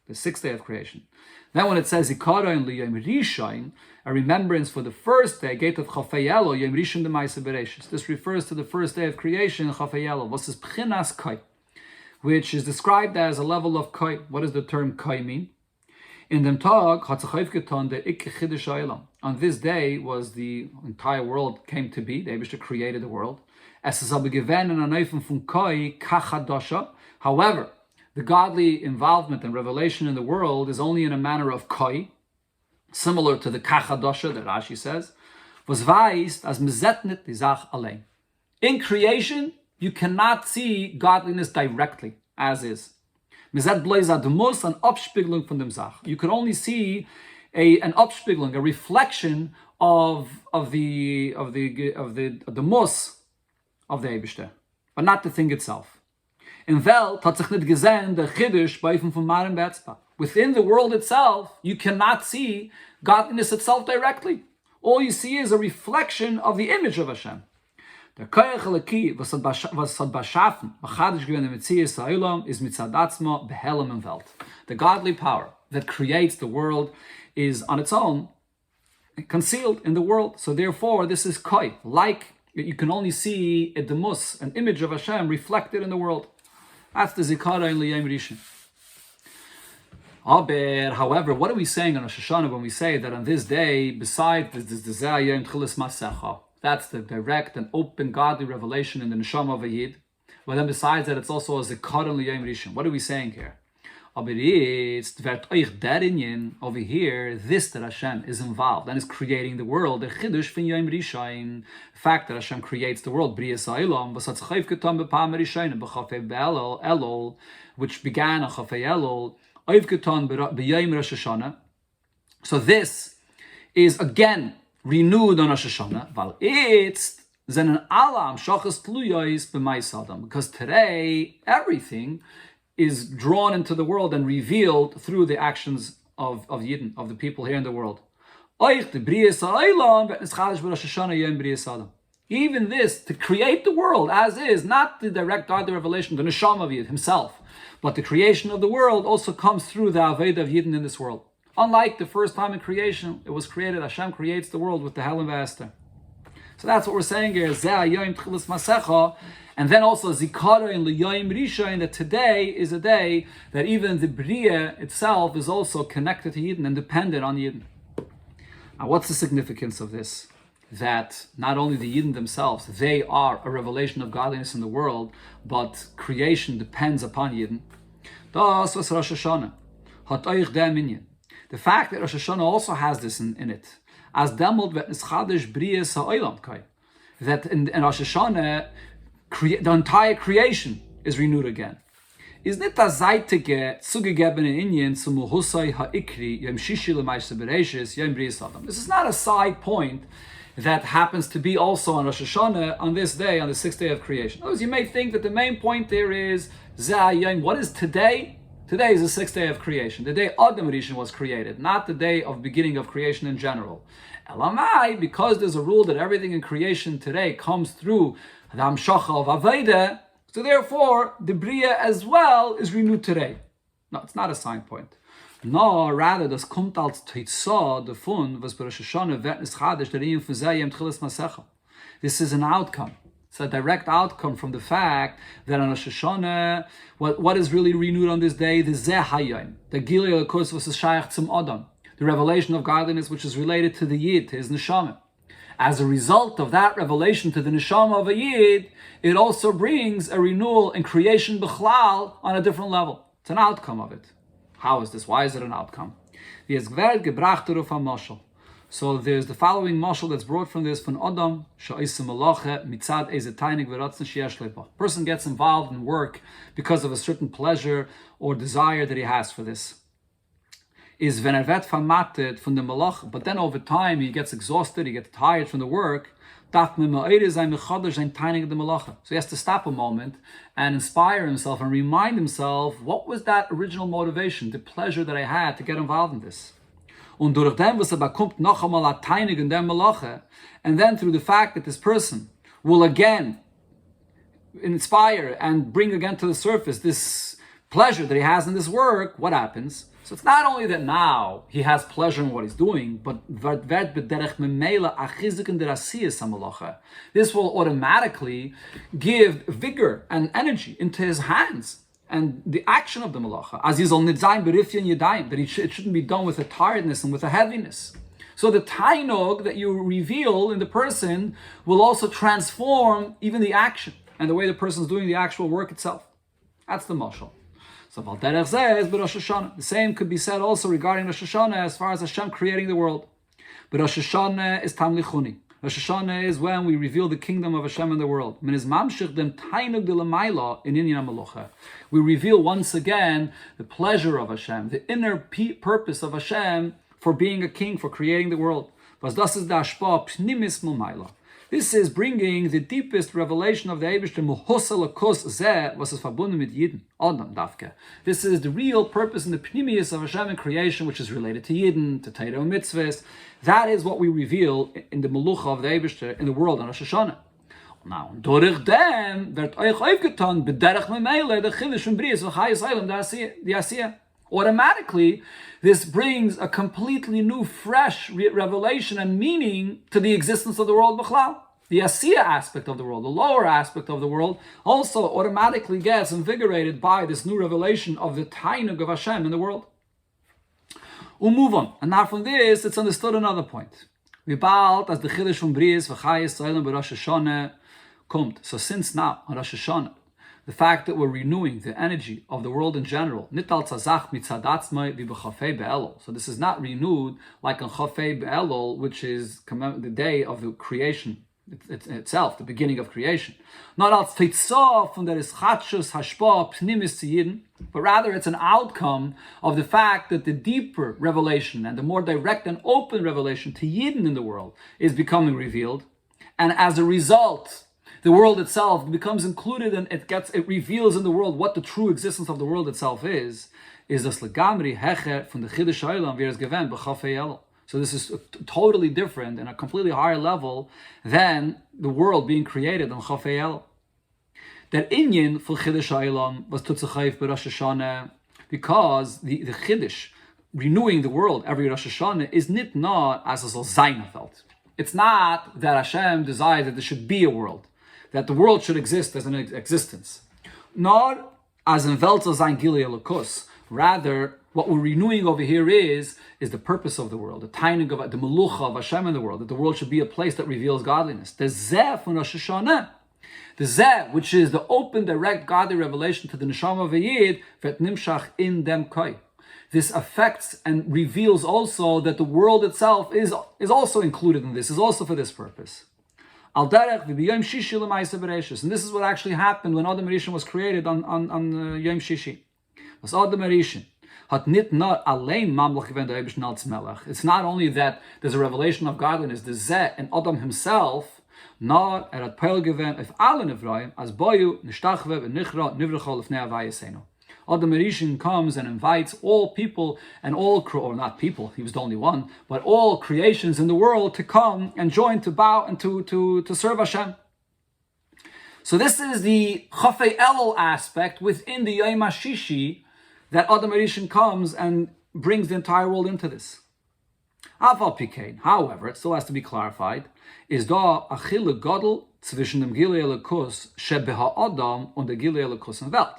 the sixth day of creation. Then when it says Ikara and Liyom Rishon, a remembrance for the first day, gate of Chafayelo, Yom Rishon de Maisa Bereshis. This refers to the first day of creation, Chafayelo. What is Pchinas Kai? Which is described as a level of koi. What does the term koi mean? In the talk, on this day was the entire world came to be. The Eibishter created the world. However, the godly involvement and revelation in the world is only in a manner of koi, similar to the kachadosha that Rashi says. Was weist as mezetnet die Sach allein. In creation, you cannot see godliness directly, as is. You can only see an upspiegeling, a reflection of the mus of the Eibishter, but not the thing itself. Within the world itself, you cannot see godliness itself directly. All you see is a reflection of the image of Hashem. The godly power that creates the world is on its own concealed in the world. So therefore, this is koi, like you can only see a demus, an image of Hashem reflected in the world. That's the zikara in liyom rishon. However, what are we saying on Rosh Hashanah when we say that on this day, besides the Zayim Tchilas Masecha, That's the direct and open godly revelation in the neshama of a yid. But then besides that, it's also a zikaron l'yom rishon. What are we saying here? Aber jetzt wird euch der Inyan over here, this that Hashem is involved and is creating the world, the chidush fin yom rishon, the fact that Hashem creates the world, brias ha'olam, was hat chayv getan b'pam rishon, b'chafei be'elol, elol, which began on chafei elol, oyv getan b'yom Rosh Hashanah. So this is again renewed on Rosh Hashanah, weil it's zenen alam shachas tluyos b'mais adam, because today everything is drawn into the world and revealed through the actions of Yidden, of the people here in the world. Even this, to create the world as is, not the direct godly revelation, the neshama of Yid himself, but the creation of the world also comes through the Aveda of Yidden in this world. Unlike the first time in creation, it was created, Hashem creates the world with the Helen Oster. So that's what we're saying here. And then also Zikara in L'Yom Rishon, that today is a day that even the Bria itself is also connected to Yidden and dependent on Yidden. Now what's the significance of this? That not only the Yidden themselves, they are a revelation of godliness in the world, but creation depends upon Yidden. Das was Rosh Hashanah. Hat euch der Minyan. The fact that Rosh Hashanah also has this in it, as demot vet nischadish brias ha'olam kai, that in Rosh Hashanah the entire creation is renewed again. Is nicht das seitige zugegebene Inyan zum Husay ha'ikri yom shishi l'maisha bereishis yom brias adam. This is not a side point that happens to be also on Rosh Hashanah on this day, on the 6th day of creation. Otherwise, you may think that the main point there is Zayim. What is today? Today is the 6th day of creation. The day Adam Rishon was created, not the day of beginning of creation in general. Elamai, because there's a rule that everything in creation today comes through the Hamshacha of Aveda, so therefore the Bria as well is renewed today. No, it's not a sign point. No, rather, das kommt als Teitzah, the fun, was bei Rosh Hashanah wird nischadish, der Iyum von Zayim Tchilas Masecha. This is an outcome. It's a direct outcome from the fact that on Rosh Hashanah, what is really renewed on this day? The Zeh Hayom, the Gilui L'Kos was Shayach zum Adam, the revelation of godliness which is related to the Yid, to his Neshama. As a result of that revelation to the Neshama of a Yid, it also brings a renewal in creation B'chlal on a different level. It's an outcome of it. How is this? Why is it an outcome? So there's the following mashal that's brought from this, from Adam, person gets involved in work because of a certain pleasure or desire that he has for this. Is venervet vermattet from the malach, but then over time he gets exhausted, he gets tired from the work. So he has to stop a moment and inspire himself and remind himself, what was that original motivation, the pleasure that I had to get involved in this? And then through the fact that this person will again inspire and bring again to the surface this pleasure that he has in this work, what happens? So it's not only that now he has pleasure in what he's doing, but this will automatically give vigor and energy into his hands and the action of the malacha. That it shouldn't be done with a tiredness and with a heaviness. So the tainog that you reveal in the person will also transform even the action and the way the person is doing the actual work itself. That's the mashal. So the same could be said also regarding Rosh Hashanah as far as Hashem creating the world. But Rosh Hashanah is Tamlichuni. Rosh Hashanah is when we reveal the kingdom of Hashem in the world. We reveal once again the pleasure of Hashem, the inner purpose of Hashem for being a king, for creating the world. This is bringing the deepest revelation of the Eibishter. This is the real purpose and the pnimius of Hashem in creation, which is related to Yidden, to Torah and mitzvahs. That is what we reveal in the melucha of the Eibishter in the world on Rosh Hashanah. Now, durch dem wird euch aufgetan b'derech memele the chilish from brias v'chayis eilam the asiyah. Automatically, this brings a completely new, fresh revelation and meaning to the existence of the world b'chlal. The asiyah aspect of the world, the lower aspect of the world, also automatically gets invigorated by this new revelation of the tainug of Hashem in the world. We'll move on. And now from this, it's understood another point. Wie bald as the Chiddush von Bries v'chayis Zaylam b'Rosh Hashanah kommt. So since now, on Rosh Hashanah, the fact that we're renewing the energy of the world in general, so this is not renewed like on Chafei Be'elul, which is the day of the creation itself, the beginning of creation. Not als Teitzah from there is Chatshus Hashpa Pnimis Tziyidin, but rather it's an outcome of the fact that the deeper revelation and the more direct and open revelation to Yidden in the world is becoming revealed, and as a result, the world itself becomes included and it reveals in the world what the true existence of the world itself is das legamri hecher von der Chiddush Ha'olam wie es gewähnt b'chafei elul. So this is totally different and a completely higher level than the world being created on Chafei elul. Der Inyan von Chiddush Ha'olam was tutzachayv b'Rosh Hashanah, because the Chiddush, renewing the world every Rosh Hashanah, is not as a Zaynafelt. It's not that Hashem desires that there should be a world, that the world should exist as an existence, nor as in Veltza Zayn Gilei Elokus. Rather, what we're renewing over here is the purpose of the world, the timing of the melucha of Hashem in the world, that the world should be a place that reveals godliness. The Zeh from Rosh Hashanah, the Zeh, which is the open, direct, godly revelation to the neshama of a Yid, vet nimshach in dem kai. This affects and reveals also that the world itself is also included in this, is also for this purpose. And this is what actually happened when Adam Rishon was created on Yom Shishi. Was Adam Rishon hat nit not allein mamlech gewend der Eibishter als Melech. It's not only that there's a revelation of godliness, the Zeh and Adam himself, nor hat peil gewend auf alle Nevraim, as boyu nishtachve v'nichra nivrecha lefnei havayasenu. Adam Rishon comes and invites all people and all, or not people, he was the only one, but all creations in the world to come and join, to bow and to serve Hashem. So this is the Chafei Elul aspect within the Yom HaShishi, that Adam Rishon comes and brings the entire world into this. Aval Pikein, however, it still has to be clarified, is da achille Godel zwischen dem Gilei Elokus shebeha Adam und der Gilei Elokus in Welt.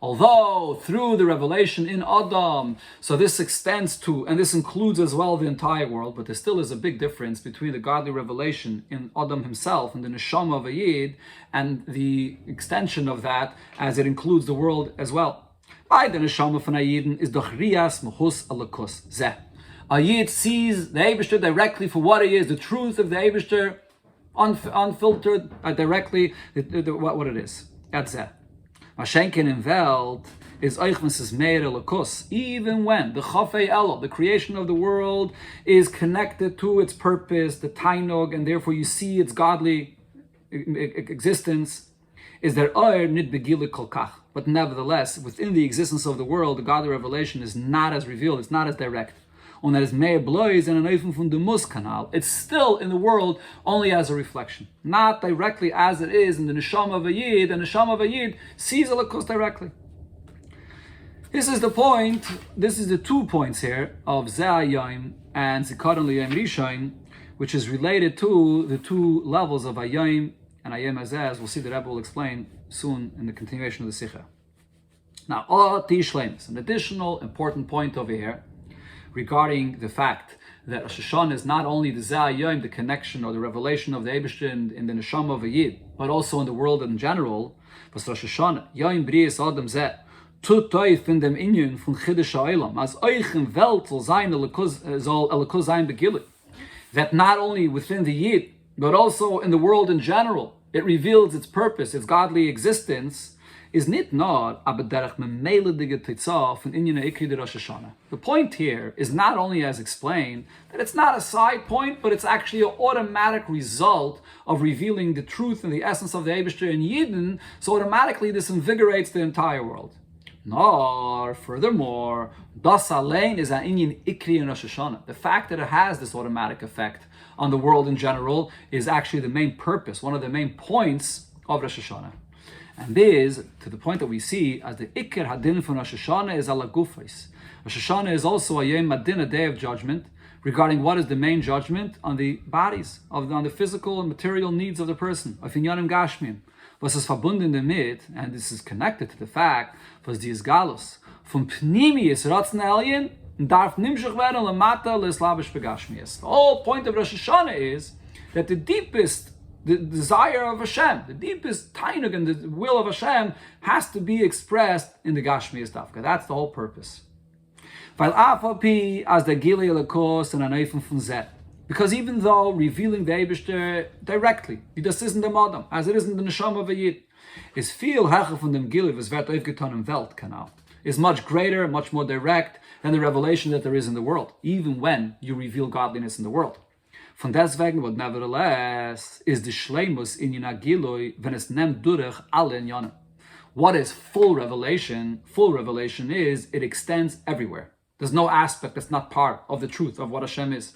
Although through the revelation in Adam, so this extends to, and this includes as well the entire world, but there still is a big difference between the godly revelation in Adam himself and the neshama of a Yid, and the extension of that as it includes the world as well. By the neshama von a Yidin is doch rias mechus alakus zeh. A Yid sees the Eibishter directly for what he is, the truth of the Eibishter, unfiltered, directly, what it is. That's zeh. Mashenken in Welt is Eichmes Meir Elokus, even when the Chafei Elul, the creation of the world, is connected to its purpose, the Tainog, and therefore you see its godly existence, is there nit begile kolkach. But nevertheless, within the existence of the world, the godly revelation is not as revealed, it's not as direct. Und is mehr blois and an Eufen von dem Mus-Kanal. It's still in the world only as a reflection, not directly as it is in the neshama of a Yid. The neshama of a Yid sees Elokus directly. This is the point. This is the 2 points here of Zeh Yom and Zikaron L'Yom Rishon, which is related to the 2 levels of Hayom and Hayom Hazeh, as we'll see the Rebbe will explain soon in the continuation of the Sikha. Now, an additional important point over here, regarding the fact that Rosh Hashanah is not only the Zeh Yom, the connection or the revelation of the Eibishter in the neshama of a Yid, but also in the world in general. But Rosh Hashanah, Yom Bries Adam Zeh, tut teuf in dem Inyan von Chiddush Ha'olam, as euch in Welt soll Elokus sein begillet. That not only within the Yid, but also in the world in general, it reveals its purpose, its godly existence, is nit not abaderach memeledige tetzah von Inyan Ikri de Rosh Hashanah. The point here is not only as explained, that it's not a side point, but it's actually an automatic result of revealing the truth and the essence of the Eibishter in Yidden, so automatically this invigorates the entire world. Nor, furthermore, das allein is an Inyan Ikri in Rosh Hashanah. The fact that it has this automatic effect on the world in general is actually the main purpose, one of the main points of Rosh Hashanah. And this, to the point that we see, as the Iker Hadin from Rosh Hashanah is ala gufais. Rosh Hashanah is also a Yom Hadin, a day of judgment, regarding what is the main judgment on the bodies, on the physical and material needs of the person, of Inyanim Gashmim. Was is verbunden damit, and this is connected to the fact, was die Isgalus, from Pnimius Ratzon Elyon, darf nimshach werden lemata leslabish begashmias. The whole point of Rosh Hashanah is that the desire of Hashem, the deepest tainug and the will of Hashem has to be expressed in the Gashmias Dafka. That's the whole purpose. Because even though revealing the Eibishter directly, das isn't the Modam, as it isn't the Neshama of a Yid, is viel hecher von dem Gili, was wird aufgetan im Weltkanal, is much greater, much more direct than the revelation that there is in the world, even when you reveal godliness in the world. Von deswegen, but nevertheless, is the Shleimus in Yinagiloi, wenn es nimmt durch alle Inyanim. What is full revelation? Full revelation is, it extends everywhere. There's no aspect that's not part of the truth of what Hashem is.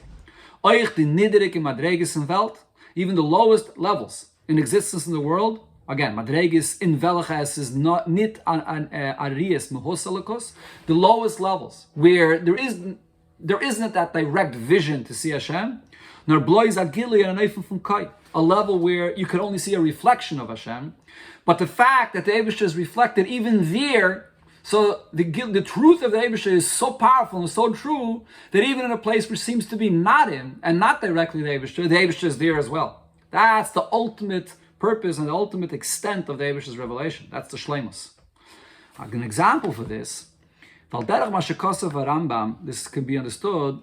Euch die niederige Madreges in Welt, even the lowest levels in existence in the world, again, Madreges in Velches is not nit an Arias Mehosalakos, the lowest levels, where there isn't that direct vision to see Hashem, nor blois agili and an from kai, a level where you could only see a reflection of Hashem, but the fact that the Eibishter is reflected even there, so the truth of the Eibishter is so powerful and so true that even in a place which seems to be not him and not directly the Eibishter is there as well. That's the ultimate purpose and the ultimate extent of the Eibishter's revelation. That's the Shleimus. An example for this, this can be understood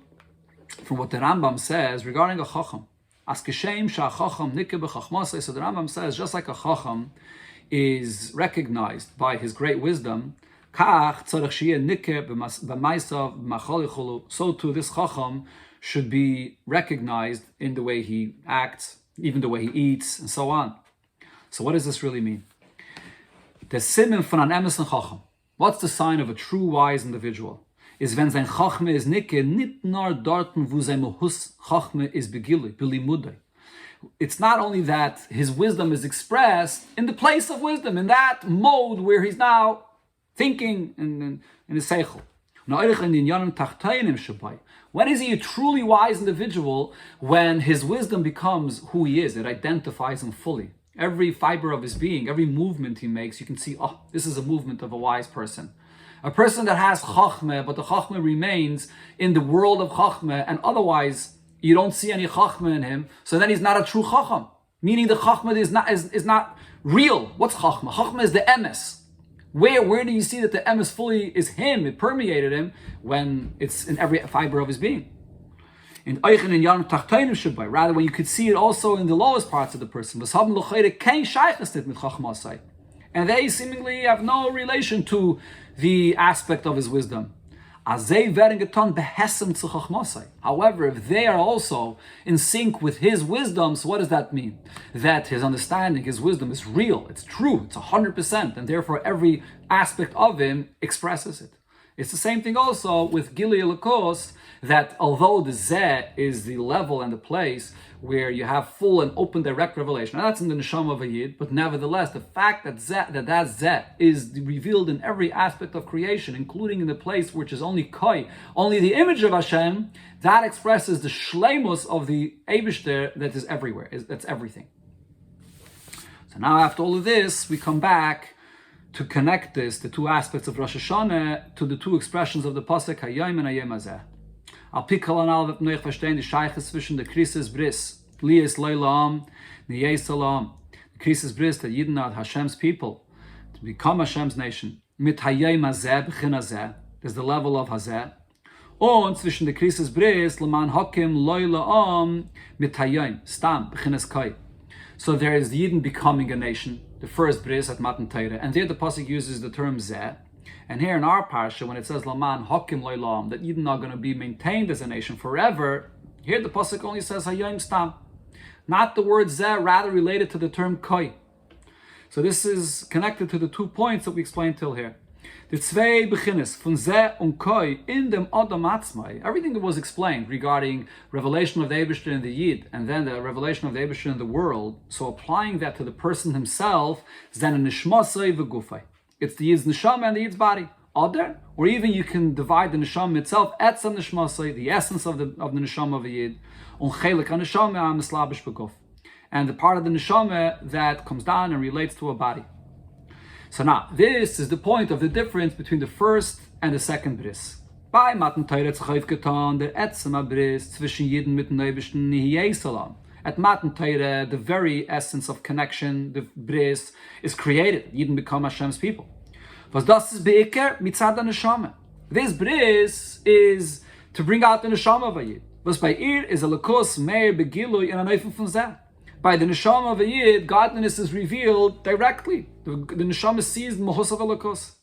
from what the Rambam says regarding a Chacham. So the Rambam says, just like a Chacham is recognized by his great wisdom, so too this Chacham should be recognized in the way he acts, even the way he eats, and so on. So what does this really mean? The simen von an emerson Chacham. What's the sign of a true wise individual? Is wenn sein Chachme is nit nur dorten, wo sein Mohus Chachme is begili, bilimudai. It's not only that his wisdom is expressed in the place of wisdom, in that mode where he's now thinking in his seichel. When is he a truly wise individual? When his wisdom becomes who he is. It identifies him fully. Every fiber of his being, every movement he makes, you can see, oh, this is a movement of a wise person. A person that has chachmeh, but the chachmeh remains in the world of chachmeh, and otherwise you don't see any chachmeh in him, so then he's not a true chacham. Meaning the chachmeh is not real. What's chachmeh? Chachmeh is the emes. Where do you see that the emes fully is him, it permeated him, when it's in every fiber of his being? Rather, when you could see it also in the lowest parts of the person. And they seemingly have no relation to the aspect of his wisdom. However, if they are also in sync with his wisdom, so what does that mean? That his understanding, his wisdom is real, it's true, it's 100%, and therefore every aspect of him expresses it. It's the same thing also with Gili Elokos, that although the Zeh is the level and the place where you have full and open direct revelation, now that's in the Neshama of a Yid, but nevertheless, the fact that Zeh is revealed in every aspect of creation, including in the place which is only Koi, only the image of Hashem, that expresses the Shleimus of the Eibishter that is everywhere, that's everything. So now after all of this, we come back to connect this, the two aspects of Rosh Hashanah, to the two expressions of the Pasuk Hayom and Hayom Hazeh. Al Pikal and Al wird neuch verstehen die Scheiches zwischen der Krisis Bris, Lies Leilam, Niyei Salam, the Krisis Bris, that Yidden are Hashem's people, to become Hashem's nation. Mit Hayom Hazeh, B'chin Hazeh, there's the level of Hazeh. Und zwischen der Krisis Bris, Leman Hakim Leilam, mit Hayom, Stam, B'chin Hazkai. So there is the Yidden becoming a nation, the first bris at Matan Torah, and there the pasuk uses the term zeh. And here in our parsha, when it says Laman Hakim Leilam, that Yidden are going to be maintained as a nation forever, here the pasuk only says Hayom Stam, not the word zeh, rather related to the term koi. So this is connected to the 2 points that we explained till here. The zwei Beginnes von zeh und koi in dem Adam Atzmai. Everything that was explained regarding revelation of the Eibishter in the Yid, and then the revelation of the Eibishter in the world. So applying that to the person himself, zene nishmasai v'gufay. It's the Yid's neshama and the Yid's body. Oder, or even you can divide the neshama itself, etzam nishmasai, the essence of the neshama of the Yid, und chelek neshama mislabish b'guf, and the part of the neshama that comes down and relates to a body. So now, this is the point of the difference between the first and the second bris. Bei Matan Teure zu Chauf getan, der Etzema Bris zwischen Jeden mit dem Neubischen Nihiyei Salam. At Matan Teure, the very essence of connection, the Bris, is created. Jeden become Hashem's people. Was das ist Be'ikr mitzad Neshama. This Bris is to bring out the Neshama of a Yid. Was bei ihr is a Lakus Meir Begilui in a Neufel von Zeh. By the Neshama of a Yid, godliness is revealed directly. The Neshama sees the Mahus of a Lakus.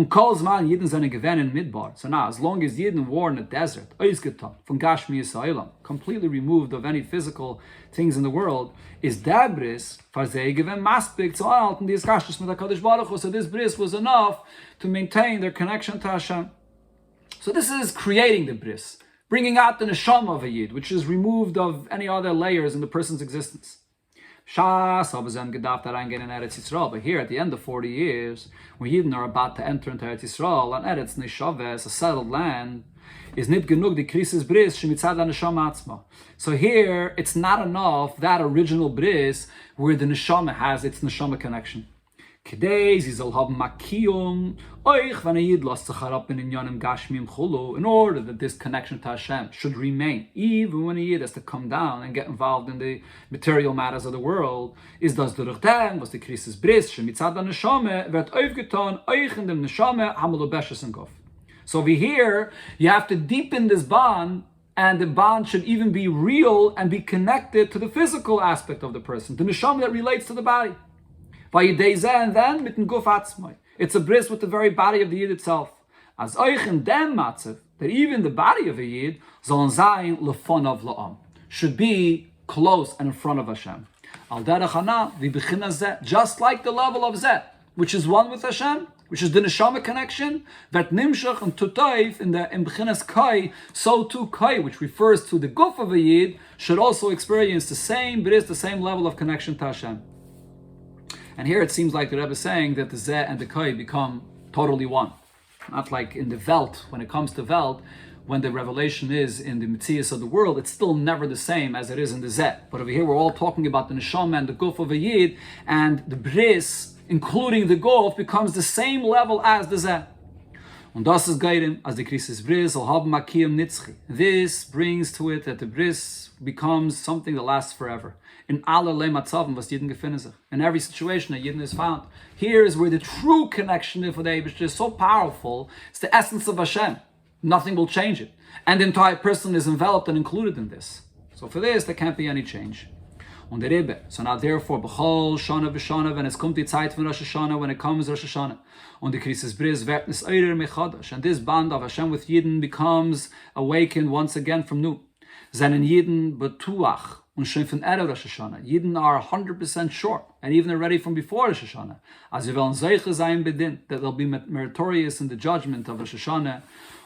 Calls man Yidden seine Gewinn in Midbar. So now, as long as Yidden war in the desert, ausgetan, von Gashmi Yisraelam, completely removed of any physical things in the world, is der Bris, farzei Gewinn maspik zu anhalten, die Iskashtis mit HaKadosh Baruch Hu. So this Bris was enough to maintain their connection to Hashem. So this is creating the Bris, bringing out the Neshama of a Yid, which is removed of any other layers in the person's existence. Shas haben gedacht reingehen in Eretz Yisrael, but here at the end of 40 years, when Yidden are about to enter into Eretz Yisrael, and Eretz Nishaves, a settled land, is nit genug the krisis bris shemitzad neshama atzma. So here, it's not enough that original bris where the neshama has its neshama connection. Kedei sie soll haben makiyum oich when a yid lost sich herab in inyanim gashmim chulu, in order that this connection to Hashem should remain, even when a yid has to come down and get involved in the material matters of the world, is das durch dem, was the krisis bris shemitzad neshama wird aufgetan oich in dem neshama hamalo beshes and gof. So over here, you have to deepen this bond, and the bond should even be real and be connected to the physical aspect of the person, the neshama that relates to the body. And then mit dem Guf atzmai. It's a bris with the very body of the Yid itself. As euch in dem matzev, that even the body of a Yid sollen sein lefonav la'am, should be close and in front of Hashem. Al derech hana v'bechina zeh, just like the level of zeh, which is one with Hashem, which is the neshama connection, that nimshach and tutayv in the bechinas kai, so too kai, which refers to the Guf of a Yid, should also experience the same bris, the same level of connection to Hashem. And here it seems like the Rebbe is saying that the Zeh and the Kai become totally one. Not like in the Welt, when it comes to Welt, when the revelation is in the Metzias of the world, it's still never the same as it is in the Zeh. But over here we're all talking about the Neshama and the Guf of a Yid, and the Bris, including the Guf, becomes the same level as the Zeh. Und das ist Geirim, as the Krisis Bris, al hab makiyam nitzchi. This brings to it that the Bris becomes something that lasts forever. In alle Nitzavim was Yidden gefunden sich. In every situation that Yidden is found. Here is where the true connection for the Eibishter is so powerful. It's the essence of Hashem. Nothing will change it. And the entire person is enveloped and included in this. So for this, there can't be any change. Und der Rebbe, so now therefore, b'chol shana v'shana, when es kommt die Zeit von Rosh Hashanah, when it comes Rosh Hashanah, und die Krisis Bris wird nis eurer mechadash, and this bond of Hashem with Yidden becomes awakened once again from new. Seinen Yidden betuach, und schon von Erev Rosh Hashanah. Yidden are 100% sure, and even already from before Rosh Hashanah, as sie wollen solche sein bedient, that they'll be meritorious in the judgment of Rosh Hashanah,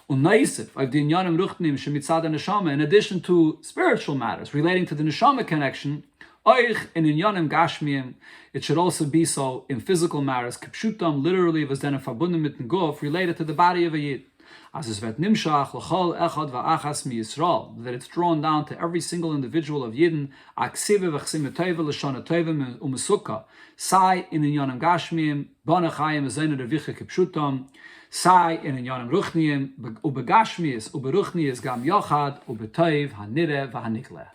und neisef, auf die inyanim ruchnim, shemitzad neshama, in addition to spiritual matters relating to the neshama connection, oich in inyanim gashmiyim, it should also be so in physical matters, kipshutam, literally, was then verbunden mit dem Guf, related to the body of a Yid. As es wird nimshach l'chol echad va'achas mi Yisrael, that it's drawn down to every single individual of Yidden, aksive v'chsim teva l'shana teva u'mesukka, sai in inyanim gashmiyim, bana chayim v'zayna revicha kipshutam, sai in inyanim ruchniyim, u'begashmiyis, u'beruchniyis gam yochad, u'betoiv ha'nire v'ha'nikleh.